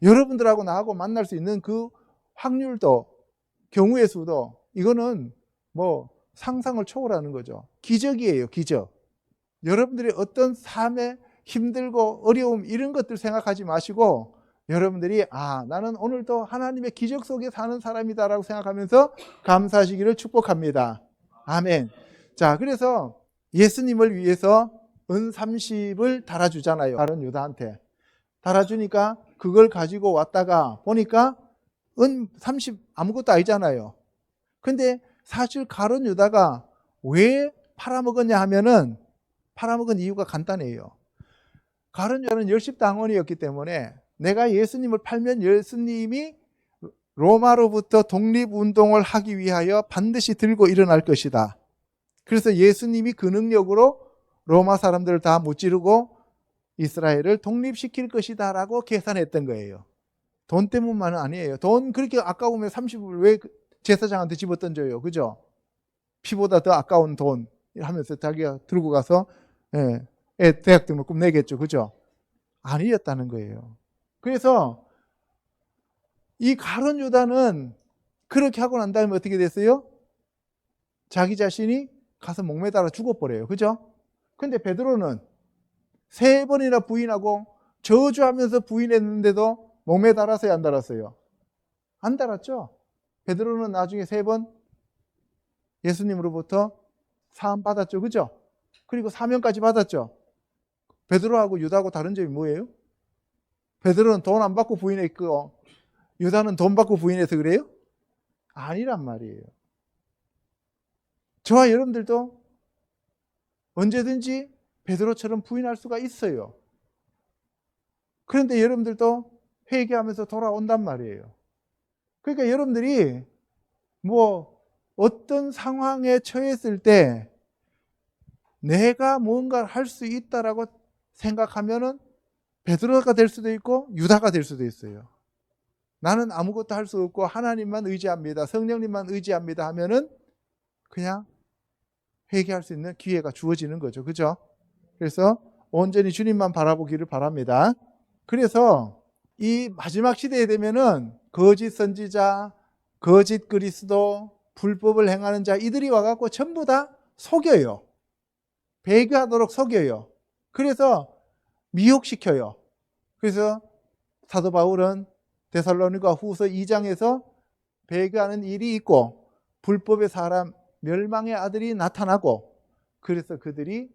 여러분들하고 나하고 만날 수 있는 그 확률도 경우의 수도 이거는 상상을 초월하는 거죠. 기적이에요. 기적. 여러분들이 어떤 삶에 힘들고 어려움 이런 것들 생각하지 마시고 여러분들이 나는 오늘도 하나님의 기적 속에 사는 사람이다라고 생각하면서 감사하시기를 축복합니다. 아멘. 자, 그래서 예수님을 위해서 은 30을 달아주잖아요. 다른 유다한테. 달아주니까 그걸 가지고 왔다가 보니까 은 30 아무것도 아니잖아요. 근데 사실 가룟 유다가 왜 팔아먹었냐 하면은 팔아먹은 이유가 간단해요. 가룟 유다는 열십당원이었기 때문에 내가 예수님을 팔면 예수님이 로마로부터 독립운동을 하기 위하여 반드시 들고 일어날 것이다. 그래서 예수님이 그 능력으로 로마 사람들을 다 무찌르고 이스라엘을 독립시킬 것이다 라고 계산했던 거예요. 돈 때문만은 아니에요. 돈 그렇게 아까우면 30을 왜 제사장한테 집어던져요. 그죠? 피보다 더 아까운 돈 하면서 자기가 들고 가서 애 대학 등록금 내겠죠. 그죠? 아니었다는 거예요. 그래서 이 가룟 유다는 그렇게 하고 난 다음에 어떻게 됐어요? 자기 자신이 가서 목매달아 죽어버려요. 그죠? 근데 베드로는 3번이나 부인하고 저주하면서 부인했는데도 목매달았어요? 안 달았어요? 안 달았죠? 베드로는 나중에 3번 예수님으로부터 사함 받았죠. 그죠? 그리고 사명까지 받았죠. 베드로하고 유다하고 다른 점이 뭐예요? 베드로는 돈 안 받고 부인했고 유다는 돈 받고 부인해서 그래요? 아니란 말이에요. 저와 여러분들도 언제든지 베드로처럼 부인할 수가 있어요. 그런데 여러분들도 회개하면서 돌아온단 말이에요. 그러니까 여러분들이 어떤 상황에 처했을 때 내가 뭔가를 할 수 있다라고 생각하면은 베드로가 될 수도 있고 유다가 될 수도 있어요. 나는 아무것도 할 수 없고 하나님만 의지합니다. 성령님만 의지합니다 하면은 그냥 회개할 수 있는 기회가 주어지는 거죠. 그죠? 그래서 온전히 주님만 바라보기를 바랍니다. 그래서 이 마지막 시대에 되면은 거짓 선지자, 거짓 그리스도, 불법을 행하는 자 이들이 와갖고 전부 다 속여요. 배교하도록 속여요. 그래서 미혹시켜요. 그래서 사도 바울은 데살로니가 후서 2장에서 배교하는 일이 있고 불법의 사람 멸망의 아들이 나타나고 그래서 그들이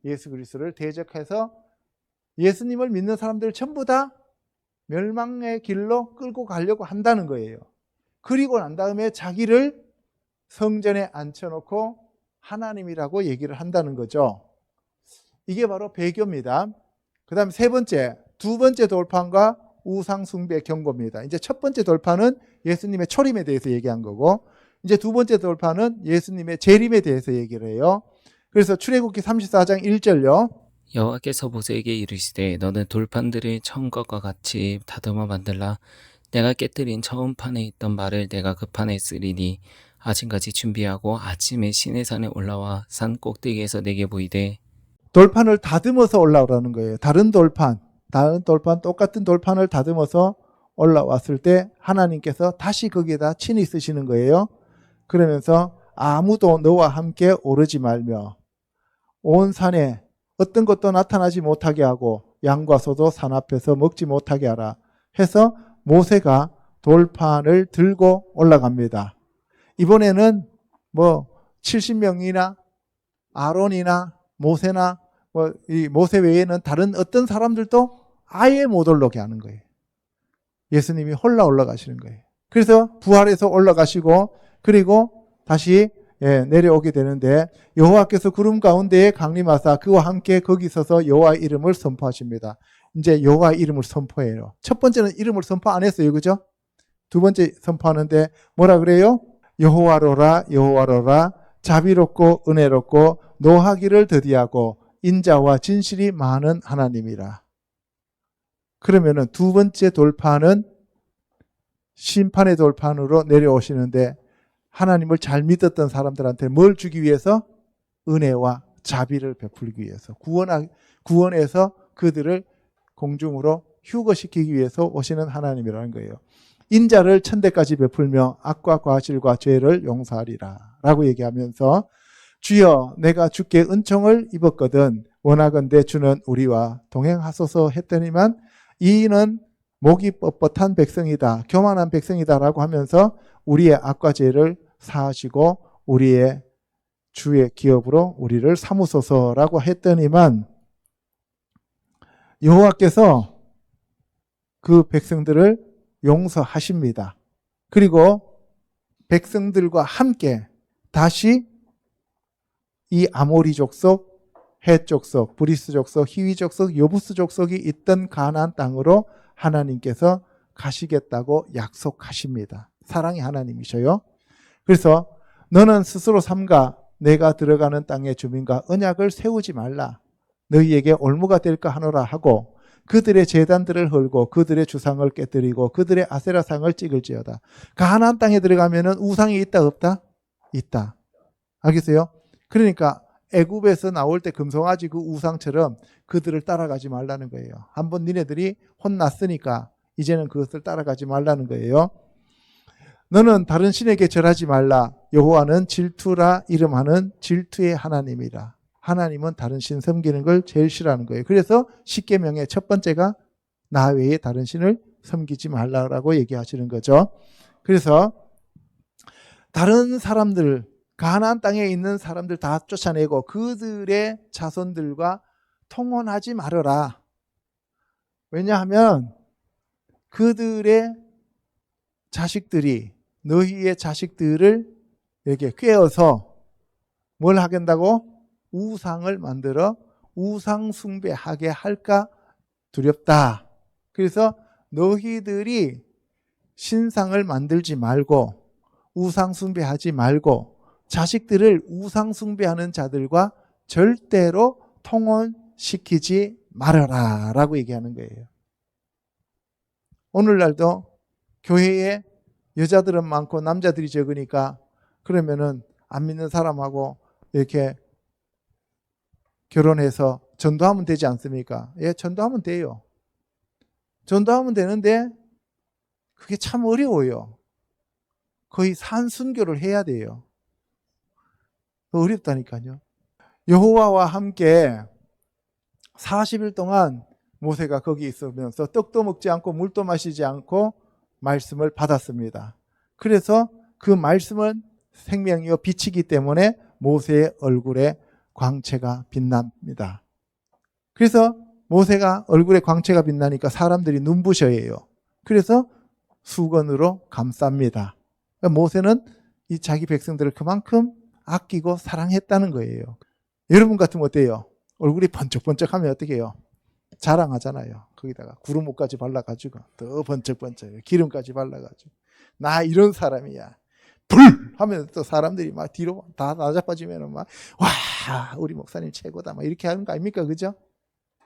예수 그리스도를 대적해서 예수님을 믿는 사람들 전부 다 멸망의 길로 끌고 가려고 한다는 거예요. 그리고 난 다음에 자기를 성전에 앉혀놓고 하나님이라고 얘기를 한다는 거죠. 이게 바로 배교입니다. 그 다음 두 번째 돌판과 우상숭배 경고입니다. 이제 첫 번째 돌판은 예수님의 초림에 대해서 얘기한 거고 이제 두 번째 돌판은 예수님의 재림에 대해서 얘기를 해요. 그래서 출애굽기 34장 1절요. 여호와께서 모세에게 이르시되 너는 돌판들을 처음 것과 같이 다듬어 만들라. 내가 깨뜨린 처음 판에 있던 말을 내가 그 판에 쓰리니 아침까지 준비하고 아침에 시내산에 올라와 산 꼭대기에서 내게 보이되. 돌판을 다듬어서 올라오라는 거예요. 다른 돌판 똑같은 돌판을 다듬어서 올라왔을 때 하나님께서 다시 거기에다 친히 쓰시는 거예요. 그러면서 아무도 너와 함께 오르지 말며 온 산에 어떤 것도 나타나지 못하게 하고 양과 소도 산 앞에서 먹지 못하게 하라 해서 모세가 돌판을 들고 올라갑니다. 이번에는 70명이나 아론이나 모세나 이 모세 외에는 다른 어떤 사람들도 아예 못 올라오게 하는 거예요. 예수님이 홀라 올라가시는 거예요. 그래서 부활해서 올라가시고 그리고 다시 내려오게 되는데 여호와께서 구름 가운데에 강림하사 그와 함께 거기 서서 여호와 이름을 선포하십니다. 이제 여호와 이름을 선포해요. 첫 번째는 이름을 선포 안 했어요. 그죠? 두 번째 선포하는데 뭐라 그래요? 여호와로라 여호와로라 자비롭고 은혜롭고 노하기를 더디하고 인자와 진실이 많은 하나님이라. 그러면은 두 번째 돌판은 심판의 돌판으로 내려오시는데 하나님을 잘 믿었던 사람들한테 뭘 주기 위해서? 은혜와 자비를 베풀기 위해서 구원해서 그들을 공중으로 휴거시키기 위해서 오시는 하나님이라는 거예요. 인자를 천대까지 베풀며 악과 과실과 죄를 용서하리라 라고 얘기하면서 주여 내가 주께 은총을 입었거든 원하건대 주는 우리와 동행하소서 했더니만 이는 목이 뻣뻣한 백성이다 교만한 백성이다 라고 하면서 우리의 악과 죄를 사하시고 우리의 주의 기업으로 우리를 삼으소서라고 했더니만 여호와께서 그 백성들을 용서하십니다. 그리고 백성들과 함께 다시 이 아모리 족속, 헷 족속, 브리스 족속, 히위 족속, 여부스 족속이 있던 가나안 땅으로 하나님께서 가시겠다고 약속하십니다. 사랑의 하나님이셔요. 그래서 너는 스스로 삼가 내가 들어가는 땅의 주민과 언약을 세우지 말라. 너희에게 올무가 될까 하노라 하고 그들의 제단들을 헐고 그들의 주상을 깨뜨리고 그들의 아세라상을 찍을지어다. 가나안 땅에 들어가면은 우상이 있다 없다? 있다. 알겠어요? 그러니까 애굽에서 나올 때 금송아지 그 우상처럼 그들을 따라가지 말라는 거예요. 한번 니네들이 혼났으니까 이제는 그것을 따라가지 말라는 거예요. 너는 다른 신에게 절하지 말라. 여호와는 질투라 이름하는 질투의 하나님이라. 하나님은 다른 신 섬기는 걸 제일 싫어하는 거예요. 그래서 십계명의 첫 번째가 나 외에 다른 신을 섬기지 말라라고 얘기하시는 거죠. 그래서 다른 사람들, 가나안 땅에 있는 사람들 다 쫓아내고 그들의 자손들과 통혼하지 말아라. 왜냐하면 그들의 자식들이 너희의 자식들을 이렇게 꿰어서 뭘 하겠다고? 우상을 만들어 우상 숭배하게 할까 두렵다. 그래서 너희들이 신상을 만들지 말고 우상 숭배하지 말고 자식들을 우상 숭배하는 자들과 절대로 통혼시키지 말아라 라고 얘기하는 거예요. 오늘날도 교회에 여자들은 많고 남자들이 적으니까 그러면은 안 믿는 사람하고 이렇게 결혼해서 전도하면 되지 않습니까? 예, 전도하면 돼요. 전도하면 되는데 그게 참 어려워요. 거의 산순교를 해야 돼요. 어렵다니까요. 여호와와 함께 40일 동안 모세가 거기 있으면서 떡도 먹지 않고 물도 마시지 않고 말씀을 받았습니다. 그래서 그 말씀은 생명이요 빛이기 때문에 모세의 얼굴에 광채가 빛납니다. 그래서 모세가 얼굴에 광채가 빛나니까 사람들이 눈부셔해요. 그래서 수건으로 감쌉니다. 그러니까 모세는 이 자기 백성들을 그만큼 아끼고 사랑했다는 거예요. 여러분 같으면 어때요? 얼굴이 번쩍번쩍하면 어떻게 해요? 자랑하잖아요. 거기다가 구름옷까지 발라가지고 더 번쩍번쩍 기름까지 발라가지고 나 이런 사람이야. 불! 하면 또 사람들이 막 뒤로 다 나자빠지면 막 와 우리 목사님 최고다 막 이렇게 하는 거 아닙니까? 그죠?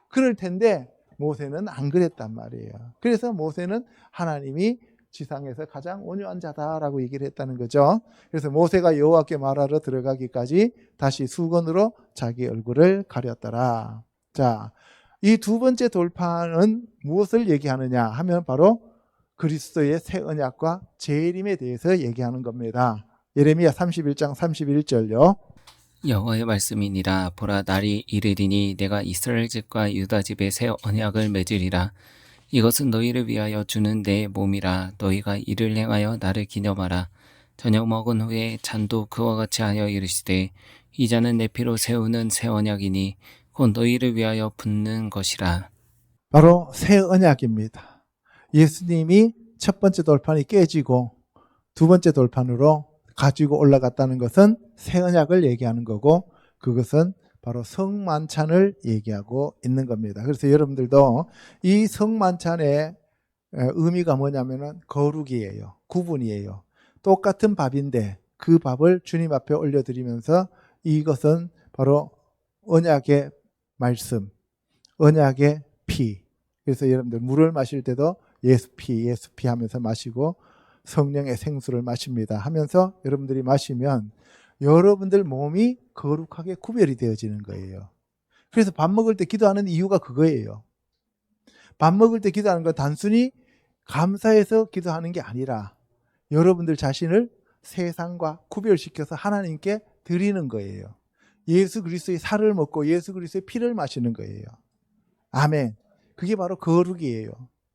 그럴 텐데 모세는 안 그랬단 말이에요. 그래서 모세는 하나님이 지상에서 가장 온유한 자다라고 얘기를 했다는 거죠. 그래서 모세가 여호와께 말하러 들어가기까지 다시 수건으로 자기 얼굴을 가렸더라. 자, 이 두 번째 돌파는 무엇을 얘기하느냐 하면 바로 그리스도의 새 언약과 재림에 대해서 얘기하는 겁니다. 예레미야 31장 31절요. 여호와의 말씀이니라. 보라, 날이 이르리니 내가 이스라엘 집과 유다 집에 새 언약을 맺으리라. 이것은 너희를 위하여 주는 내 몸이라. 너희가 이를 행하여 나를 기념하라. 저녁 먹은 후에 잔도 그와 같이 하여 이르시되 이 잔은 내 피로 세우는 새 언약이니 곧 너희를 위하여 붓는 것이라. 바로 새 언약입니다. 예수님이 첫 번째 돌판이 깨지고 두 번째 돌판으로 가지고 올라갔다는 것은 새 언약을 얘기하는 거고 그것은 바로 성만찬을 얘기하고 있는 겁니다. 그래서 여러분들도 이 성만찬의 의미가 뭐냐면은 거룩이에요. 구분이에요. 똑같은 밥인데 그 밥을 주님 앞에 올려드리면서 이것은 바로 언약의 말씀, 언약의 피. 그래서 여러분들 물을 마실 때도 예수 피 하면서 마시고 성령의 생수를 마십니다 하면서 여러분들이 마시면 여러분들 몸이 거룩하게 구별이 되어지는 거예요. 그래서 밥 먹을 때 기도하는 이유가 그거예요. 밥 먹을 때 기도하는 건 단순히 감사해서 기도하는 게 아니라 여러분들 자신을 세상과 구별시켜서 하나님께 드리는 거예요. 예수 그리스도의 살을 먹고 예수 그리스도의 피를 마시는 거예요. 아멘. 그게 바로 거룩이에요.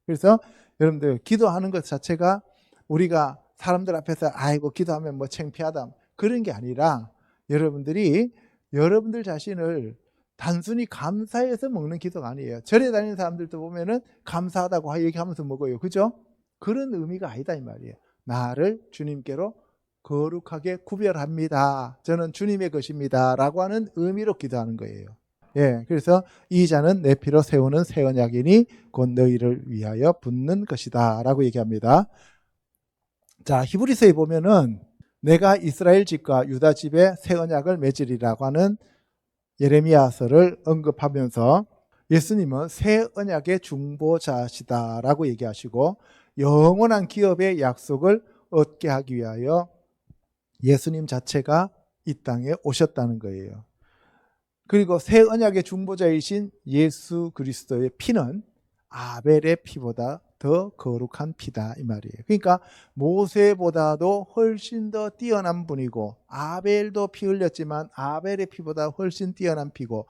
그래서 여러분들 기도하는 것 자체가 우리가 사람들 앞에서 아이고 기도하면 뭐 창피하다 그런 게 아니라 여러분들이 여러분들 자신을 단순히 감사해서 먹는 기도가 아니에요. 절에 다니는 사람들도 보면은 감사하다고 얘기하면서 먹어요. 그죠? 그런 의미가 아니다 이 말이에요. 나를 주님께로 거룩하게 구별합니다. 저는 주님의 것입니다. 라고 하는 의미로 기도하는 거예요. 예, 그래서 이 잔은 내 피로 세우는 새 언약이니 곧 너희를 위하여 붓는 것이다. 라고 얘기합니다. 자, 히브리서에 보면은 내가 이스라엘 집과 유다 집에 새 언약을 맺으리라고 하는 예레미야서를 언급하면서 예수님은 새 언약의 중보자시다라고 얘기하시고 영원한 기업의 약속을 얻게 하기 위하여 예수님 자체가 이 땅에 오셨다는 거예요. 그리고 새 언약의 중보자이신 예수 그리스도의 피는 아벨의 피보다 더 거룩한 피다 이 말이에요. 그러니까 모세보다도 훨씬 더 뛰어난 분이고 아벨도 피 흘렸지만 아벨의 피보다 훨씬 뛰어난 피고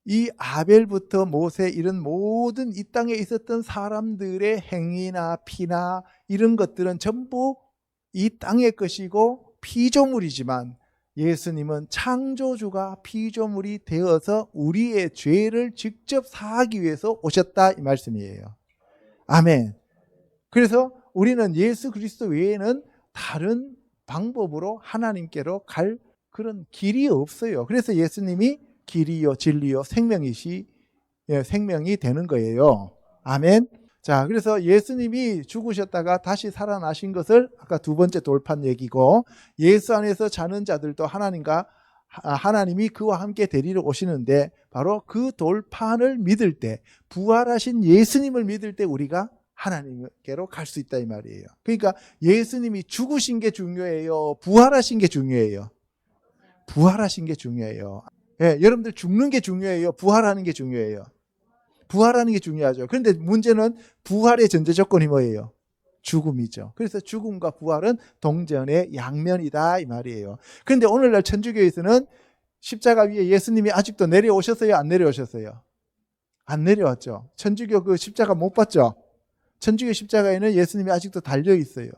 이 아벨부터 모세 이런 모든 이 땅에 있었던 사람들의 행위나 피나 이런 것들은 전부 이 땅의 것이고 피조물이지만 예수님은 창조주가 피조물이 되어서 우리의 죄를 직접 사하기 위해서 오셨다 이 말씀이에요. 아멘. 그래서 우리는 예수 그리스도 외에는 다른 방법으로 하나님께로 갈 그런 길이 없어요. 그래서 예수님이 길이요 진리요 생명이 되는 거예요. 아멘. 자, 그래서 예수님이 죽으셨다가 다시 살아나신 것을 아까 두 번째 돌판 얘기고 예수 안에서 자는 자들도 하나님이 그와 함께 데리러 오시는데 바로 그 돌판을 믿을 때 부활하신 예수님을 믿을 때 우리가 하나님께로 갈 수 있다 이 말이에요. 그러니까 예수님이 죽으신 게 중요해요? 부활하신 게 중요해요? 부활하신 게 중요해요. 예, 여러분들 죽는 게 중요해요? 부활하는 게 중요해요? 부활하는 게 중요하죠. 그런데 문제는 부활의 전제 조건이 뭐예요? 죽음이죠. 그래서 죽음과 부활은 동전의 양면이다 이 말이에요. 그런데 오늘날 천주교에서는 십자가 위에 예수님이 아직도 내려오셨어요? 안 내려오셨어요? 안 내려왔죠. 천주교 그 십자가 못 봤죠? 천주교 십자가에는 예수님이 아직도 달려 있어요.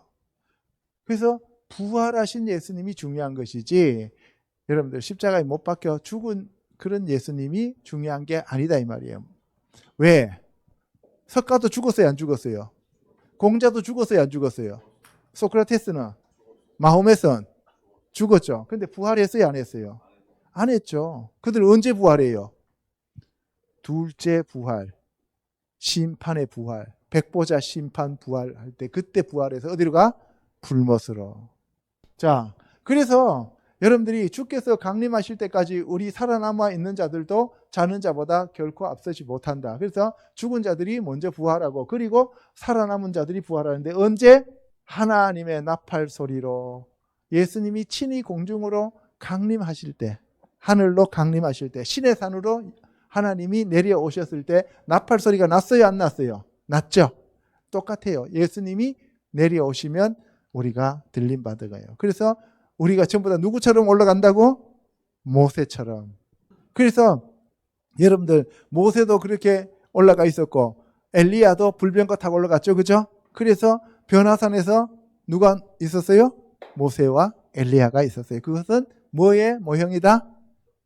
그래서 부활하신 예수님이 중요한 것이지 여러분들 십자가에 못 박혀 죽은 그런 예수님이 중요한 게 아니다 이 말이에요. 왜? 석가도 죽었어요? 안 죽었어요? 공자도 죽었어요? 안 죽었어요? 소크라테스는? 마호메선? 죽었죠. 근데 부활했어요? 안 했어요? 안 했죠. 그들 언제 부활해요? 둘째 부활, 심판의 부활, 백보자 심판 부활할 때 그때 부활해서 어디로 가? 불못으로. 자, 그래서 여러분들이 주께서 강림하실 때까지 우리 살아남아 있는 자들도 자는 자보다 결코 앞서지 못한다. 그래서 죽은 자들이 먼저 부활하고 그리고 살아남은 자들이 부활하는데 언제? 하나님의 나팔 소리로 예수님이 친히 공중으로 강림하실 때, 하늘로 강림하실 때, 신의 산으로 하나님이 내려오셨을 때 나팔 소리가 났어요? 안 났어요? 났죠? 똑같아요. 예수님이 내려오시면 우리가 들림 받아가요. 그래서 우리가 전부 다 누구처럼 올라간다고? 모세처럼. 그래서 여러분들 모세도 그렇게 올라가 있었고 엘리야도 불병거 타고 올라갔죠. 그죠? 그래서 변화산에서 누가 있었어요? 모세와 엘리야가 있었어요. 그것은 뭐의 모형이다?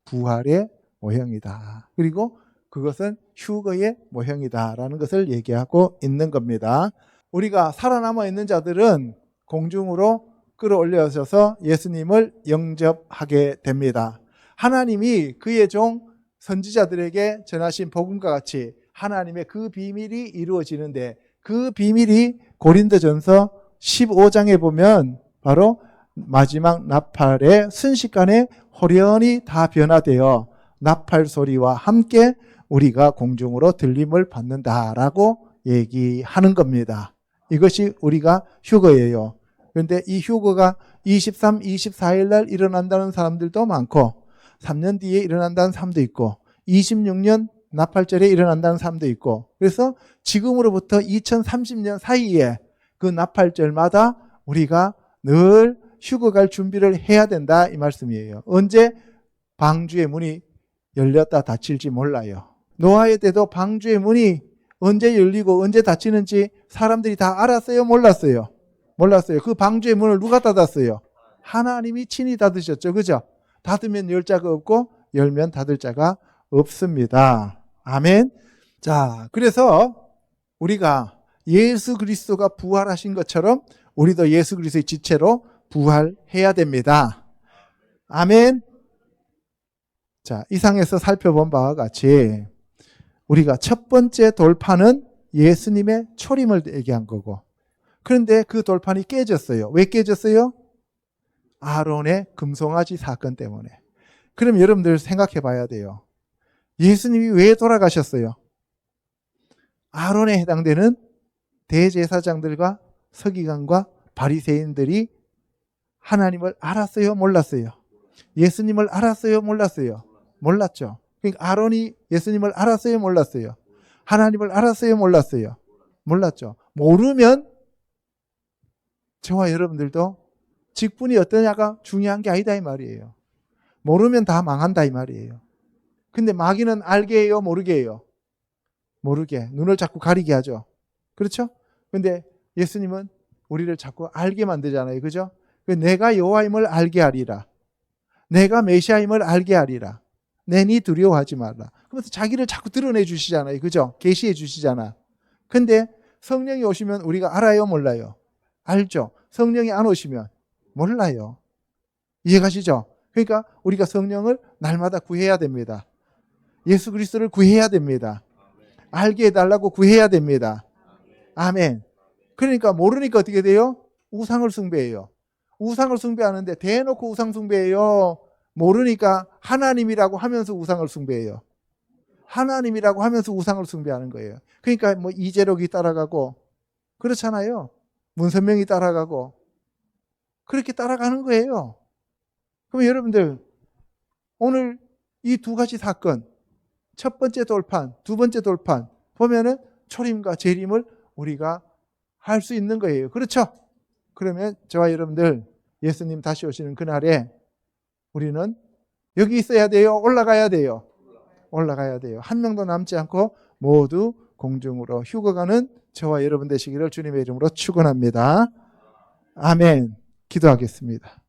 부활의 모형이다. 그리고 그것은 휴거의 모형이다라는 것을 얘기하고 있는 겁니다. 우리가 살아남아 있는 자들은 공중으로 끌어올려져서 예수님을 영접하게 됩니다. 하나님이 그의 종 선지자들에게 전하신 복음과 같이 하나님의 그 비밀이 이루어지는데 그 비밀이 고린도전서 15장에 보면 바로 마지막 나팔의 순식간에 호련히 다 변화되어 나팔 소리와 함께 우리가 공중으로 들림을 받는다라고 얘기하는 겁니다. 이것이 우리가 휴거예요. 그런데 이 휴거가 23, 24일 날 일어난다는 사람들도 많고 3년 뒤에 일어난다는 사람도 있고 26년 나팔절에 일어난다는 사람도 있고 그래서 지금으로부터 2030년 사이에 그 나팔절마다 우리가 늘 휴거 갈 준비를 해야 된다 이 말씀이에요. 언제 방주의 문이 열렸다 닫힐지 몰라요. 노아의 때도 방주의 문이 언제 열리고 언제 닫히는지 사람들이 다 알았어요? 몰랐어요? 몰랐어요. 그 방주의 문을 누가 닫았어요? 하나님이 친히 닫으셨죠. 그죠? 닫으면 열 자가 없고 열면 닫을 자가 없습니다. 아멘. 자, 그래서 우리가 예수 그리스도가 부활하신 것처럼 우리도 예수 그리스도의 지체로 부활해야 됩니다. 아멘. 자, 이상에서 살펴본 바와 같이 우리가 첫 번째 돌파는 예수님의 초림을 얘기한 거고 그런데 그 돌판이 깨졌어요. 왜 깨졌어요? 아론의 금송아지 사건 때문에. 그럼 여러분들 생각해 봐야 돼요. 예수님이 왜 돌아가셨어요? 아론에 해당되는 대제사장들과 서기관과 바리새인들이 하나님을 알았어요? 몰랐어요? 예수님을 알았어요? 몰랐어요? 몰랐죠. 그러니까 아론이 예수님을 알았어요? 몰랐어요? 하나님을 알았어요? 몰랐어요? 몰랐죠. 모르면 저와 여러분들도 직분이 어떠냐가 중요한 게 아니다 이 말이에요. 모르면 다 망한다 이 말이에요. 근데 마귀는 알게 해요? 모르게 해요? 모르게. 눈을 자꾸 가리게 하죠. 그렇죠? 근데 예수님은 우리를 자꾸 알게 만들잖아요. 그죠? 내가 여호와임을 알게 하리라. 내가 메시아임을 알게 하리라. 내니 두려워하지 말라. 그러면서 자기를 자꾸 드러내 주시잖아요. 그죠? 계시해 주시잖아. 근데 성령이 오시면 우리가 알아요? 몰라요? 알죠? 성령이 안 오시면 몰라요. 이해가시죠? 그러니까 우리가 성령을 날마다 구해야 됩니다. 예수 그리스도를 구해야 됩니다. 알게 해달라고 구해야 됩니다. 아멘. 그러니까 모르니까 어떻게 돼요? 우상을 숭배해요. 우상을 숭배하는데 대놓고 우상 숭배해요. 모르니까 하나님이라고 하면서 우상을 숭배해요. 하나님이라고 하면서 우상을 숭배하는 거예요. 그러니까 뭐 이재록이 따라가고 그렇잖아요. 문선명이 따라가고 그렇게 따라가는 거예요. 그럼 여러분들 오늘 이 두 가지 사건, 첫 번째 돌판, 두 번째 돌판 보면은 초림과 재림을 우리가 할 수 있는 거예요. 그렇죠? 그러면 저와 여러분들 예수님 다시 오시는 그날에 우리는 여기 있어야 돼요? 올라가야 돼요? 올라가야 돼요. 한 명도 남지 않고 모두 공중으로 휴거가는 저와 여러분 되시기를 주님의 이름으로 축원합니다. 아멘. 기도하겠습니다.